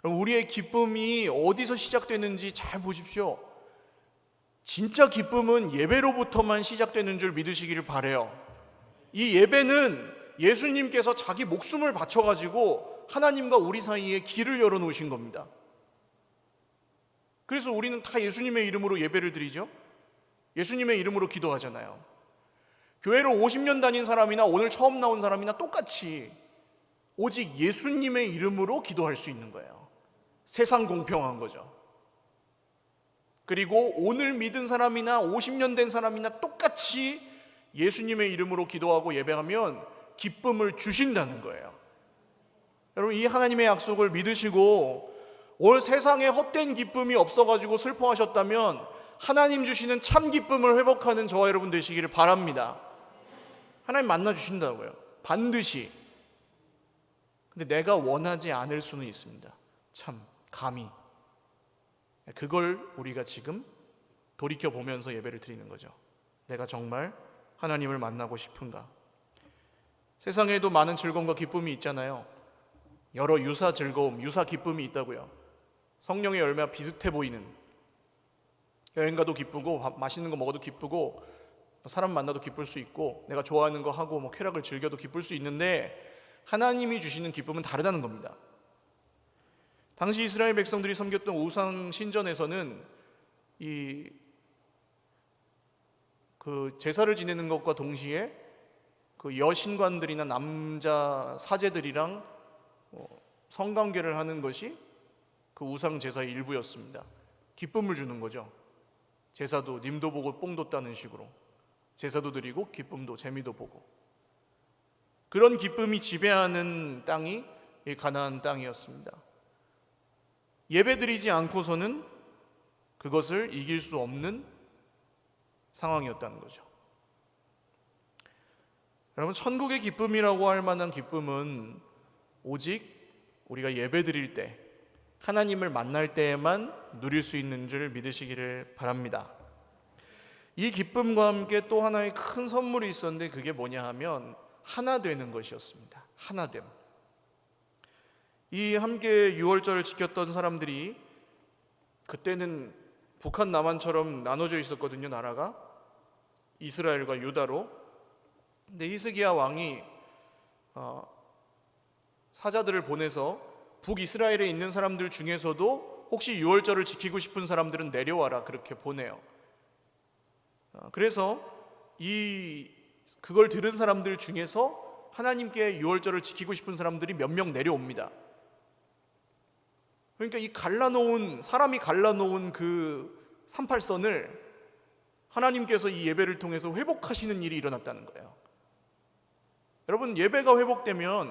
우리의 기쁨이 어디서 시작되는지 잘 보십시오. 진짜 기쁨은 예배로부터만 시작되는 줄 믿으시기를 바라요. 이 예배는 예수님께서 자기 목숨을 바쳐가지고 하나님과 우리 사이에 길을 열어놓으신 겁니다. 그래서 우리는 다 예수님의 이름으로 예배를 드리죠. 예수님의 이름으로 기도하잖아요. 교회를 50년 다닌 사람이나 오늘 처음 나온 사람이나 똑같이 오직 예수님의 이름으로 기도할 수 있는 거예요. 세상 공평한 거죠. 그리고 오늘 믿은 사람이나 50년 된 사람이나 똑같이 예수님의 이름으로 기도하고 예배하면 기쁨을 주신다는 거예요. 여러분, 이 하나님의 약속을 믿으시고 올 세상에 헛된 기쁨이 없어가지고 슬퍼하셨다면 하나님 주시는 참 기쁨을 회복하는 저와 여러분 되시기를 바랍니다. 하나님 만나주신다고요. 반드시. 근데 내가 원하지 않을 수는 있습니다. 참 감히. 그걸 우리가 지금 돌이켜보면서 예배를 드리는 거죠. 내가 정말 하나님을 만나고 싶은가? 세상에도 많은 즐거움과 기쁨이 있잖아요. 여러 유사 즐거움, 유사 기쁨이 있다고요. 성령의 열매와 비슷해 보이는, 여행 가도 기쁘고 맛있는 거 먹어도 기쁘고 사람 만나도 기쁠 수 있고 내가 좋아하는 거 하고 뭐 쾌락을 즐겨도 기쁠 수 있는데, 하나님이 주시는 기쁨은 다르다는 겁니다. 당시 이스라엘 백성들이 섬겼던 우상 신전에서는 그 제사를 지내는 것과 동시에 그 여신관들이나 남자 사제들이랑 성관계를 하는 것이 그 우상 제사의 일부였습니다. 기쁨을 주는 거죠. 제사도 님도 보고 뽕도 따는 식으로 제사도 드리고 기쁨도 재미도 보고, 그런 기쁨이 지배하는 땅이 이 가나안 땅이었습니다. 예배드리지 않고서는 그것을 이길 수 없는 상황이었다는 거죠. 여러분, 천국의 기쁨이라고 할 만한 기쁨은 오직 우리가 예배드릴 때, 하나님을 만날 때에만 누릴 수 있는 줄 믿으시기를 바랍니다. 이 기쁨과 함께 또 하나의 큰 선물이 있었는데, 그게 뭐냐 하면 하나 되는 것이었습니다. 하나됨. 이 함께 유월절을 지켰던 사람들이, 그때는 북한 남한처럼 나눠져 있었거든요, 나라가. 이스라엘과 유다로. 근데 히스기야 왕이 사자들을 보내서 북이스라엘에 있는 사람들 중에서도 혹시 유월절을 지키고 싶은 사람들은 내려와라, 그렇게 보내요. 그래서 그걸 들은 사람들 중에서 하나님께 유월절을 지키고 싶은 사람들이 몇 명 내려옵니다. 그러니까 사람이 갈라놓은 그 38선을 하나님께서 이 예배를 통해서 회복하시는 일이 일어났다는 거예요. 여러분, 예배가 회복되면,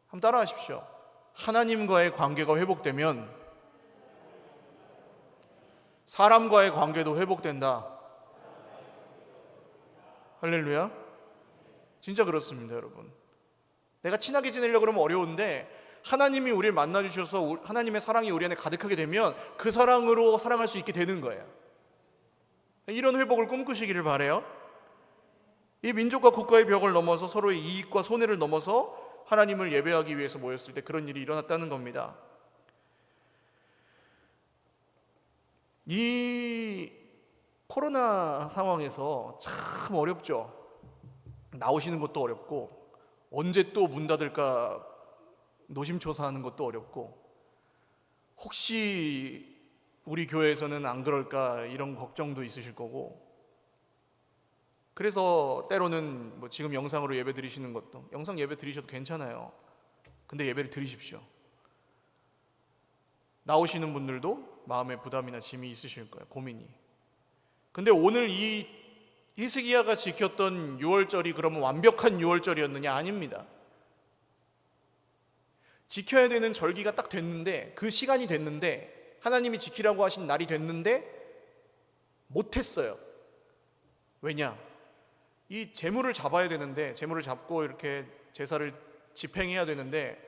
한번 따라 하십시오. 하나님과의 관계가 회복되면 사람과의 관계도 회복된다. 할렐루야. 진짜 그렇습니다, 여러분. 내가 친하게 지내려고 그러면 어려운데, 하나님이 우리를 만나주셔서 하나님의 사랑이 우리 안에 가득하게 되면 그 사랑으로 사랑할 수 있게 되는 거예요. 이런 회복을 꿈꾸시기를 바라요. 이 민족과 국가의 벽을 넘어서 서로의 이익과 손해를 넘어서 하나님을 예배하기 위해서 모였을 때 그런 일이 일어났다는 겁니다. 이 코로나 상황에서 참 어렵죠. 나오시는 것도 어렵고, 언제 또 문 닫을까 노심초사하는 것도 어렵고, 혹시 우리 교회에서는 안 그럴까 이런 걱정도 있으실 거고, 그래서 때로는 뭐 지금 영상으로 예배 드리시는 것도, 영상 예배 드리셔도 괜찮아요. 근데 예배를 드리십시오. 나오시는 분들도 마음의 부담이나 짐이 있으실 거예요, 고민이. 근데 오늘 이 히스기야가 지켰던 유월절이 그러면 완벽한 유월절이었느냐? 아닙니다. 지켜야 되는 절기가 딱 됐는데, 그 시간이 됐는데, 하나님이 지키라고 하신 날이 됐는데 못했어요. 왜냐? 이 제물을 잡아야 되는데, 제물을 잡고 이렇게 제사를 집행해야 되는데,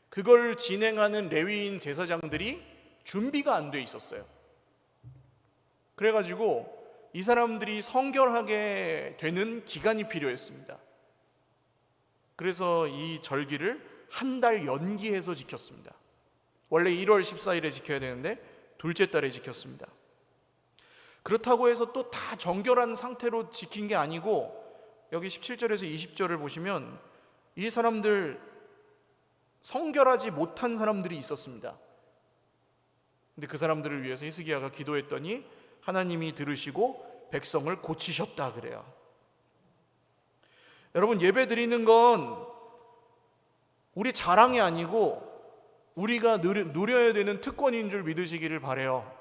그걸 진행하는 레위인 제사장들이 준비가 안 돼 있었어요. 그래가지고 이 사람들이 성결하게 되는 기간이 필요했습니다. 그래서 이 절기를 한 달 연기해서 지켰습니다. 원래 1월 14일에 지켜야 되는데 둘째 달에 지켰습니다. 그렇다고 해서 또 다 정결한 상태로 지킨 게 아니고, 여기 17절에서 20절을 보시면 이 사람들 성결하지 못한 사람들이 있었습니다. 근데 그 사람들을 위해서 히스기야가 기도했더니 하나님이 들으시고 백성을 고치셨다 그래요. 여러분, 예배 드리는 건 우리 자랑이 아니고 우리가 누려야 되는 특권인 줄 믿으시기를 바라요.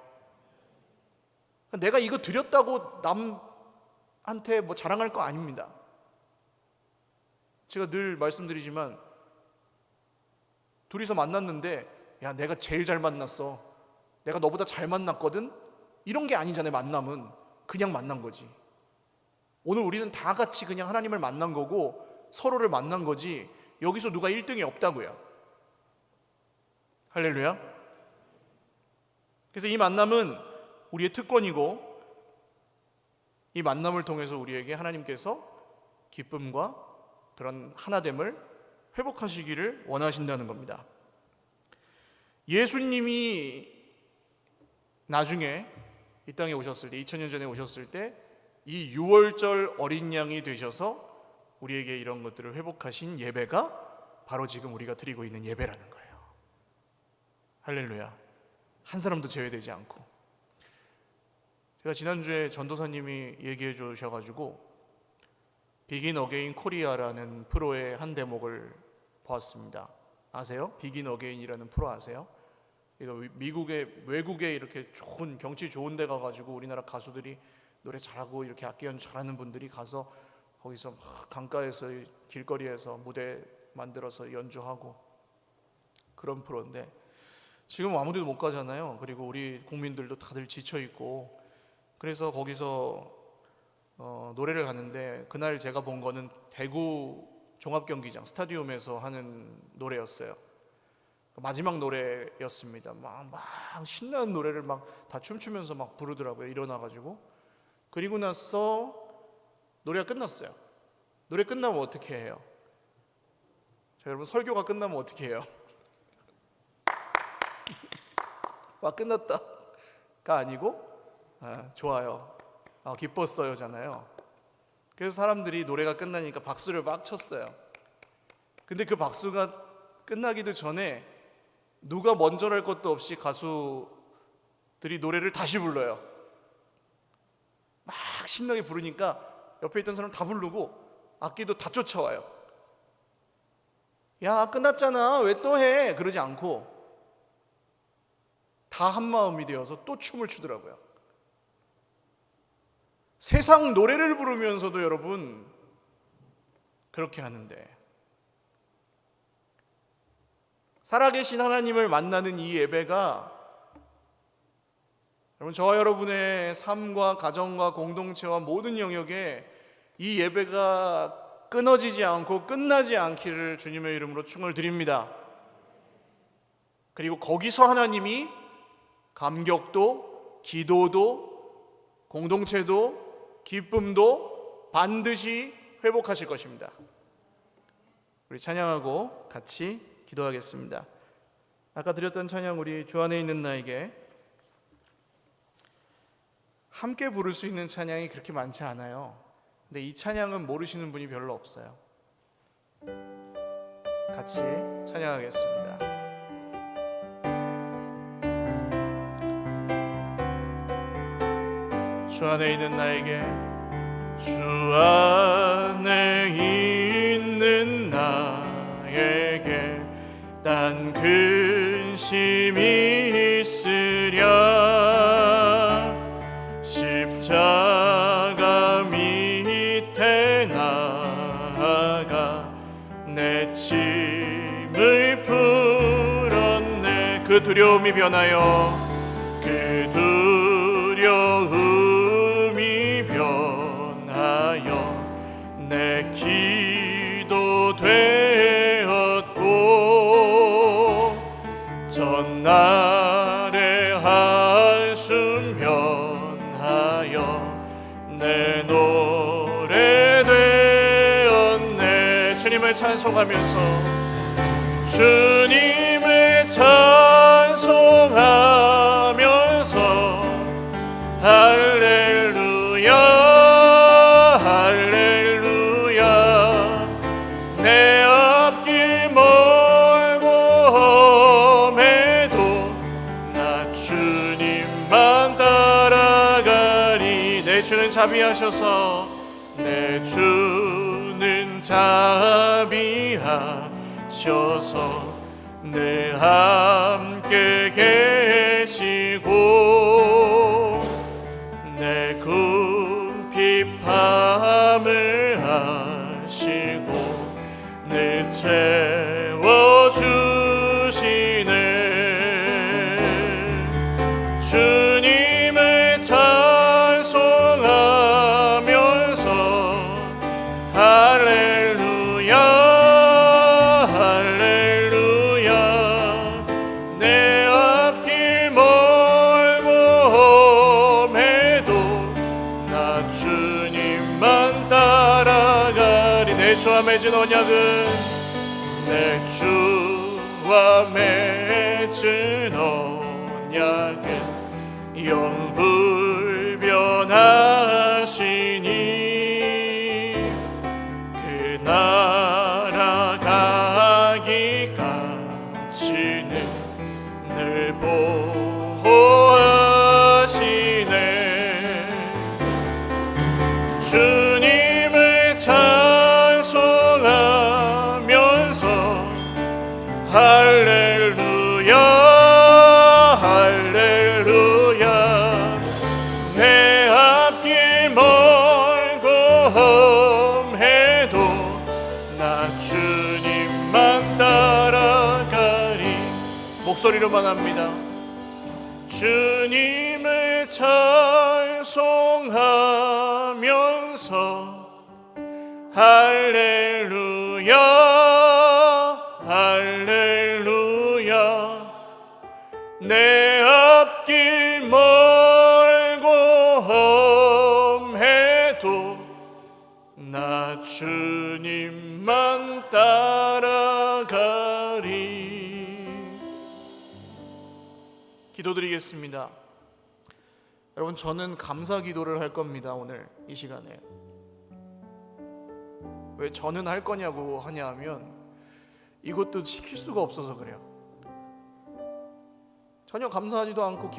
내가 이거 드렸다고 남한테 뭐 자랑할 거 아닙니다. 제가 늘 말씀드리지만, 둘이서 만났는데 야, 내가 제일 잘 만났어, 내가 너보다 잘 만났거든, 이런 게 아니잖아요. 만남은 그냥 만난 거지. 오늘 우리는 다 같이 그냥 하나님을 만난 거고 서로를 만난 거지, 여기서 누가 1등이 없다고요. 할렐루야. 그래서 이 만남은 우리의 특권이고, 이 만남을 통해서 우리에게 하나님께서 기쁨과 그런 하나됨을 회복하시기를 원하신다는 겁니다. 예수님이 나중에 이 땅에 오셨을 때, 2000년 전에 오셨을 때 이 유월절 어린 양이 되셔서 우리에게 이런 것들을 회복하신 예배가 바로 지금 우리가 드리고 있는 예배라는 거예요. 할렐루야. 한 사람도 제외되지 않고. 제가 지난주에 전도사님이 얘기해 주셔가지고 비긴 어게인 코리아라는 프로의 한 대목을 보았습니다. 아세요? 비긴 어게인이라는 프로 아세요? 이거 외국에 이렇게 좋은 경치 좋은 데 가가지고 우리나라 가수들이 노래 잘하고 이렇게 악기 연주 잘하는 분들이 가서 거기서 막 강가에서 길거리에서 무대 만들어서 연주하고 그런 프로인데 지금 아무데도 못 가잖아요. 그리고 우리 국민들도 다들 지쳐 있고 그래서 거기서 노래를 하는데 그날 제가 본 거는 대구 종합경기장 스타디움에서 하는 노래였어요. 마지막 노래였습니다. 막 신나는 노래를 막 다 춤추면서 막 부르더라고요. 일어나가지고. 그리고 나서 노래가 끝났어요. 노래 끝나면 어떻게 해요? 자, 여러분 설교가 끝나면 어떻게 해요? 와 끝났다가 아니고 좋아요. 기뻤어요잖아요. 그래서 사람들이 노래가 끝나니까 박수를 막 쳤어요. 근데 그 박수가 끝나기도 전에 누가 먼저랄 것도 없이 가수들이 노래를 다시 불러요. 막 신나게 부르니까 옆에 있던 사람 다 부르고 악기도 다 쫓아와요. 야 끝났잖아 왜 또 해? 그러지 않고 다 한마음이 되어서 또 춤을 추더라고요. 세상 노래를 부르면서도 여러분 그렇게 하는데 살아계신 하나님을 만나는 이 예배가 여러분 저와 여러분의 삶과 가정과 공동체와 모든 영역에 이 예배가 끊어지지 않고 끝나지 않기를 주님의 이름으로 축원을 드립니다. 그리고 거기서 하나님이 감격도 기도도 공동체도 기쁨도 반드시 회복하실 것입니다. 우리 찬양하고 같이 기도하겠습니다. 아까 드렸던 찬양 우리 주 안에 있는 나에게 함께 부를 수 있는 찬양이 그렇게 많지 않아요. 근데 이 찬양은 모르시는 분이 별로 없어요. 같이 찬양하겠습니다. 주 안에 있는 나에게 주 안에 있는 나에게 딴 근심이 있으랴 십자가 밑에 나아가 내 짐을 풀었네. 그 두려움이 변하여 그 두려움이 변하여 내 기도 되었고 전날의 한숨 변하여 내 노래 되었네. 주님을 찬송하면서 주님을 찬송하면서 할렐루야 할렐루야 내 앞길 멀고 험해도 나 주님만 따라가리. 내 주는 자비하셔서 내 주는 자비하셔서 늘 함께 계시고 내 궁핍함을 아시고 늘 채워주시네. 주님을 찬송하면서 할렐루야 할렐루야 내 앞길 멀고 험해도 나 주님만 따라가리. 내 주 주와 맺은 언약은 내 주와 맺은 언약은 영불변하시니 그 나라 가기까지는 늘 보호하시네. 주님을 찬송하면서 할렐루야 할렐루야 내 앞길 멀고 험해도 나 주님만 따라가리. 목소리로만 합니다. 주님을 찬송하면서 할렐루야 할렐루야 내 앞길 멀고 험해도 나 주님만 따라가리. 기도드리겠습니다. 여러분, 저는 감사 기도를 할 겁니다. 오늘 이 시간에. 왜 저는 할 거냐고 하냐 하면 이것도 시킬 수가 없어서 그래요. 전혀 감사하지도 않고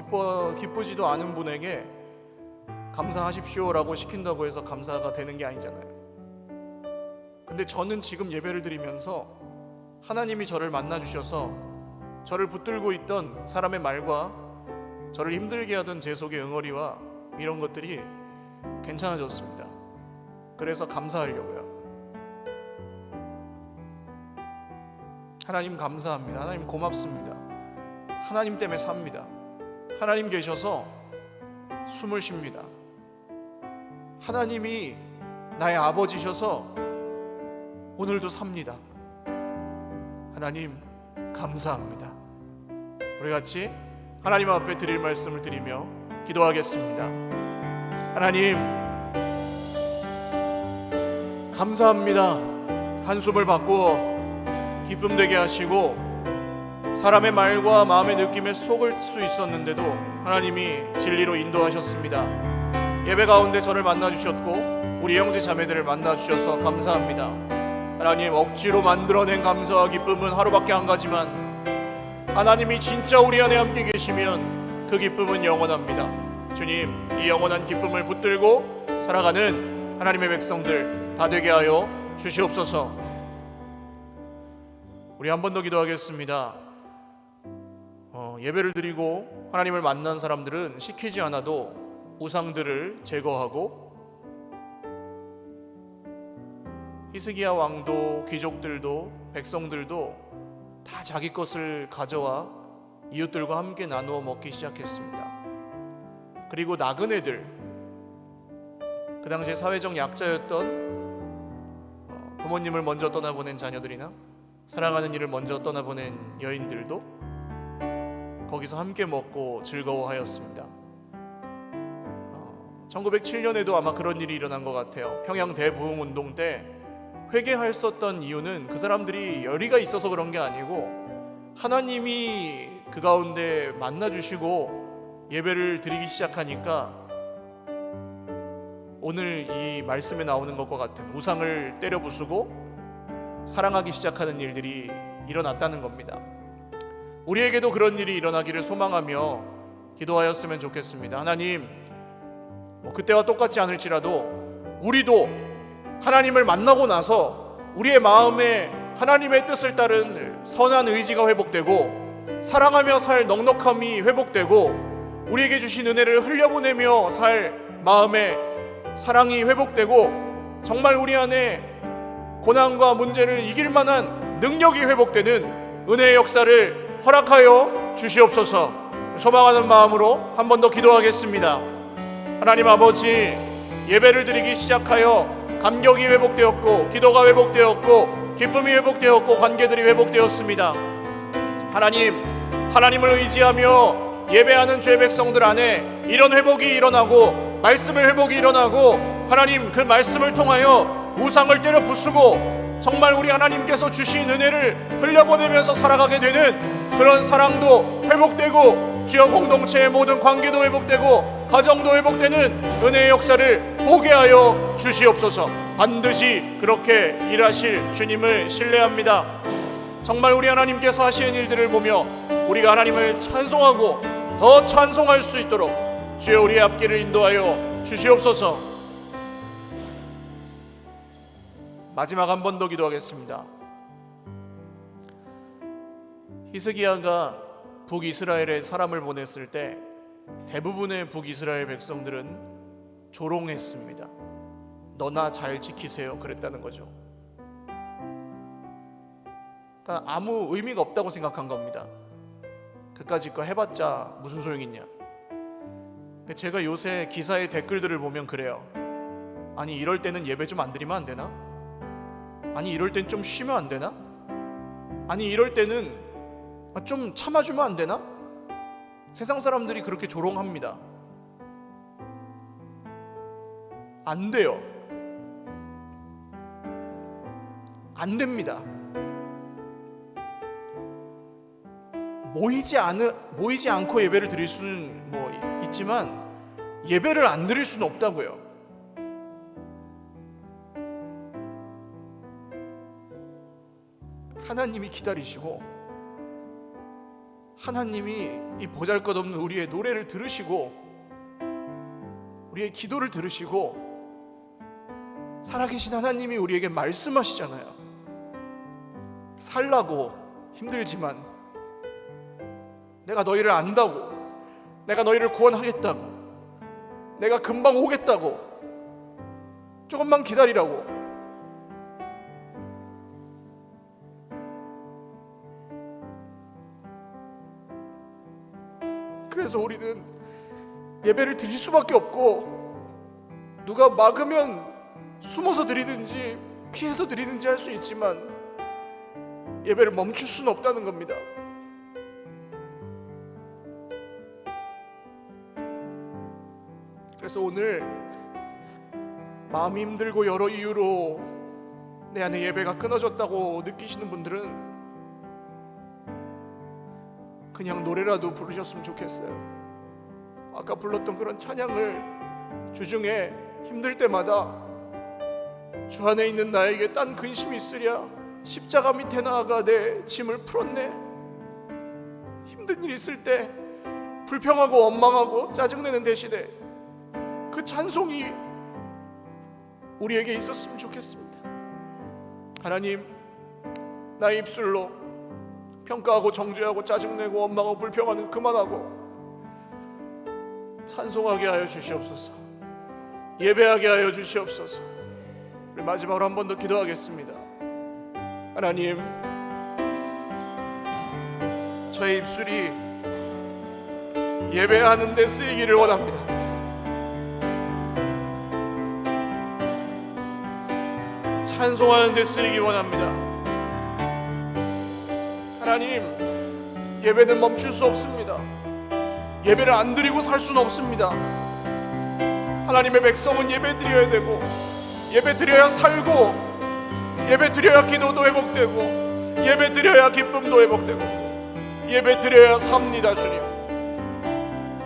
기쁘지도 않은 분에게 감사하십시오라고 시킨다고 해서 감사가 되는 게 아니잖아요. 근데 저는 지금 예배를 드리면서 하나님이 저를 만나 주셔서 저를 붙들고 있던 사람의 말과 저를 힘들게 하던 제 속의 응어리와 이런 것들이 괜찮아졌습니다. 그래서 감사하려고요. 하나님 감사합니다. 하나님 고맙습니다. 하나님 때문에 삽니다. 하나님 계셔서 숨을 쉽니다. 하나님이 나의 아버지셔서 오늘도 삽니다. 하나님 감사합니다. 우리 같이 하나님 앞에 드릴 말씀을 드리며 기도하겠습니다. 하나님 감사합니다. 한숨을 바꾸어 기쁨 되게 하시고 사람의 말과 마음의 느낌에 속을 수 있었는데도 하나님이 진리로 인도하셨습니다. 예배 가운데 저를 만나 주셨고 우리 형제 자매들을 만나 주셔서 감사합니다. 하나님, 억지로 만들어낸 감사와 기쁨은 하루밖에 안 가지만 하나님이 진짜 우리 안에 함께 계시면 그 기쁨은 영원합니다. 주님, 이 영원한 기쁨을 붙들고 살아가는 하나님의 백성들 다 되게 하여 주시옵소서. 우리 한 번 더 기도하겠습니다. 예배를 드리고 하나님을 만난 사람들은 시키지 않아도 우상들을 제거하고 히스기야 왕도 귀족들도 백성들도 다 자기 것을 가져와 이웃들과 함께 나누어 먹기 시작했습니다. 그리고 나그네들, 그 당시에 사회적 약자였던 부모님을 먼저 떠나보낸 자녀들이나 사랑하는 이를 먼저 떠나보낸 여인들도 거기서 함께 먹고 즐거워하였습니다. 1907년에도 아마 그런 일이 일어난 것 같아요. 평양 대부흥운동 때 회개했었던 이유는 그 사람들이 열의가 있어서 그런 게 아니고 하나님이 그 가운데 만나주시고 예배를 드리기 시작하니까 오늘 이 말씀에 나오는 것과 같은 우상을 때려 부수고 사랑하기 시작하는 일들이 일어났다는 겁니다. 우리에게도 그런 일이 일어나기를 소망하며 기도하였으면 좋겠습니다. 하나님, 그때와 똑같지 않을지라도 우리도 하나님을 만나고 나서 우리의 마음에 하나님의 뜻을 따른 선한 의지가 회복되고 사랑하며 살 넉넉함이 회복되고 우리에게 주신 은혜를 흘려보내며 살 마음에 사랑이 회복되고 정말 우리 안에 고난과 문제를 이길 만한 능력이 회복되는 은혜의 역사를 허락하여 주시옵소서. 소망하는 마음으로 한 번 더 기도하겠습니다. 하나님 아버지, 예배를 드리기 시작하여 감격이 회복되었고 기도가 회복되었고 기쁨이 회복되었고 관계들이 회복되었습니다. 하나님, 하나님을 의지하며 예배하는 주의 백성들 안에 이런 회복이 일어나고 말씀의 회복이 일어나고 하나님, 그 말씀을 통하여 우상을 때려 부수고 정말 우리 하나님께서 주신 은혜를 흘려보내면서 살아가게 되는 그런 사랑도 회복되고 주여 공동체의 모든 관계도 회복되고 가정도 회복되는 은혜의 역사를 보게 하여 주시옵소서. 반드시 그렇게 일하실 주님을 신뢰합니다. 정말 우리 하나님께서 하시는 일들을 보며 우리가 하나님을 찬송하고 더 찬송할 수 있도록 주여 우리의 앞길을 인도하여 주시옵소서. 마지막 한 번 더 기도하겠습니다. 히스기야가 북이스라엘에 사람을 보냈을 때 대부분의 북이스라엘 백성들은 조롱했습니다. 너나 잘 지키세요 그랬다는 거죠. 그러니까 아무 의미가 없다고 생각한 겁니다. 그까짓 거 해봤자 무슨 소용이 있냐. 제가 요새 기사의 댓글들을 보면 그래요. 아니 이럴 때는 예배 좀 안 드리면 안 되나? 아니 이럴 땐 좀 쉬면 안 되나? 아니 이럴 때는 좀 참아주면 안 되나? 세상 사람들이 그렇게 조롱합니다. 안 돼요. 안 됩니다. 모이지 않고 예배를 드릴 수는 있지만 예배를 안 드릴 수는 없다고요. 하나님이 기다리시고 하나님이 이 보잘것없는 우리의 노래를 들으시고 우리의 기도를 들으시고 살아계신 하나님이 우리에게 말씀하시잖아요. 살라고 힘들지만 내가 너희를 안다고, 내가 너희를 구원하겠다고, 내가 금방 오겠다고, 조금만 기다리라고. 그래서 우리는 예배를 드릴 수밖에 없고 누가 막으면 숨어서 드리든지 피해서 드리든지 할 수 있지만 예배를 멈출 수는 없다는 겁니다. 그래서 오늘 마음이 힘들고 여러 이유로 내 안에 예배가 끊어졌다고 느끼시는 분들은 그냥 노래라도 부르셨으면 좋겠어요. 아까 불렀던 그런 찬양을 주중에 힘들 때마다 주 안에 있는 나에게 딴 근심이 있으랴 십자가 밑에 나아가 내 짐을 풀었네. 힘든 일 있을 때 불평하고 원망하고 짜증내는 대신에 그 찬송이 우리에게 있었으면 좋겠습니다. 하나님, 나의 입술로 평가하고 정죄하고 짜증내고 원망하고 불평하는 그만하고 찬송하게 하여 주시옵소서. 예배하게 하여 주시옵소서. 우리 마지막으로 한 번 더 기도하겠습니다. 하나님, 저의 입술이 예배하는 데 쓰이기를 원합니다. 찬송하는 데 쓰이기 원합니다. 하나님, 예배는 멈출 수 없습니다. 예배를 안 드리고 살 수는 없습니다. 하나님의 백성은 예배 드려야 되고 예배 드려야 살고 예배 드려야 기도도 회복되고 예배 드려야 기쁨도 회복되고 예배 드려야 삽니다. 주님,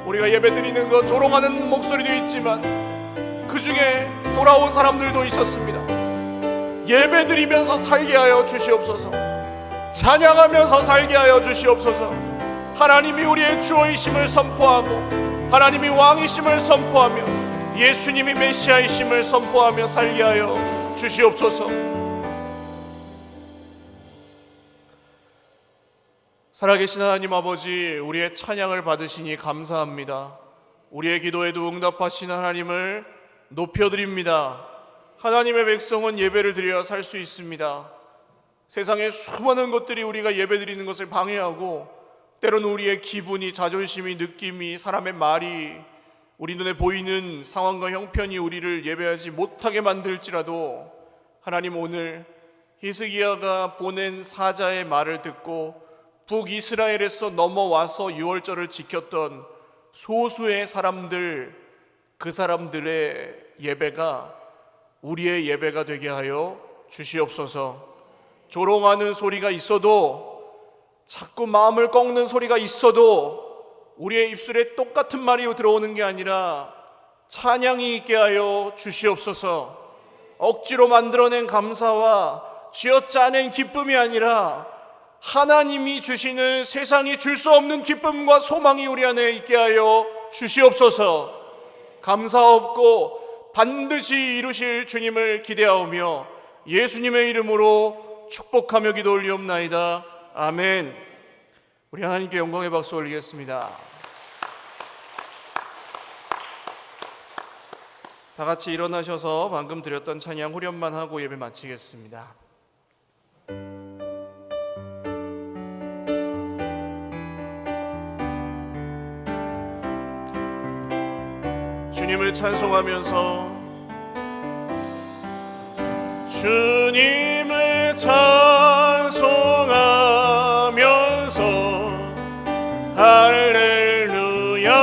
우리가 예배 드리는 것 조롱하는 목소리도 있지만 그 중에 돌아온 사람들도 있었습니다. 예배 드리면서 살게 하여 주시옵소서. 찬양하면서 살게 하여 주시옵소서. 하나님이 우리의 주어이심을 선포하고 하나님이 왕이심을 선포하며 예수님이 메시아이심을 선포하며 살게 하여 주시옵소서. 살아계신 하나님 아버지, 우리의 찬양을 받으시니 감사합니다. 우리의 기도에도 응답하신 하나님을 높여드립니다. 하나님의 백성은 예배를 드려야 살 수 있습니다. 세상의 수많은 것들이 우리가 예배 드리는 것을 방해하고 때로는 우리의 기분이, 자존심이, 느낌이, 사람의 말이, 우리 눈에 보이는 상황과 형편이 우리를 예배하지 못하게 만들지라도 하나님, 오늘 히스기야가 보낸 사자의 말을 듣고 북이스라엘에서 넘어와서 유월절을 지켰던 소수의 사람들, 그 사람들의 예배가 우리의 예배가 되게 하여 주시옵소서. 조롱하는 소리가 있어도, 자꾸 마음을 꺾는 소리가 있어도 우리의 입술에 똑같은 말이 들어오는 게 아니라 찬양이 있게 하여 주시옵소서. 억지로 만들어낸 감사와 쥐어짜낸 기쁨이 아니라 하나님이 주시는 세상이 줄 수 없는 기쁨과 소망이 우리 안에 있게 하여 주시옵소서. 감사 없고 반드시 이루실 주님을 기대하오며 예수님의 이름으로 축복하며 기도 올리옵나이다. 아멘. 우리 하나님께 영광의 박수 올리겠습니다. 다 같이 일어나셔서 방금 드렸던 찬양 후렴만 하고 예배 마치겠습니다. 주님을 찬송하면서, 주님을 찬송하면서 할렐루야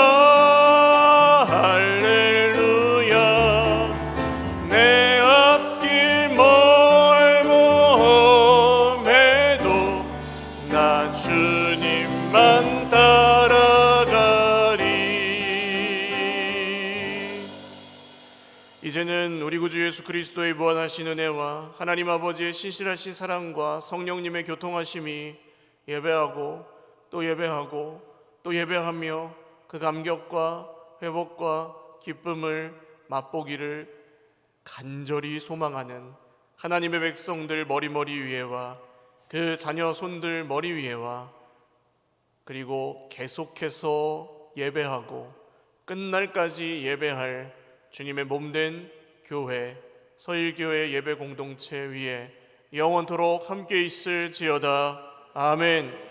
할렐루야. 내 앞길 멀고 험해도 나 주님만 따라가리. 이제는 우리 구주 예수 그리스도의 무한하신 은혜와 하나님 아버지의 신실하신 사랑과 성령님의 교통하심이 예배하고 또 예배하고 또 예배하며 그 감격과 회복과 기쁨을 맛보기를 간절히 소망하는 하나님의 백성들 머리 위에와 그 자녀 손들 머리 위에와, 그리고 계속해서 예배하고 끝날까지 예배할 주님의 몸된 교회 서일교회 예배 공동체 위에 영원토록 함께 있을지어다. 아멘.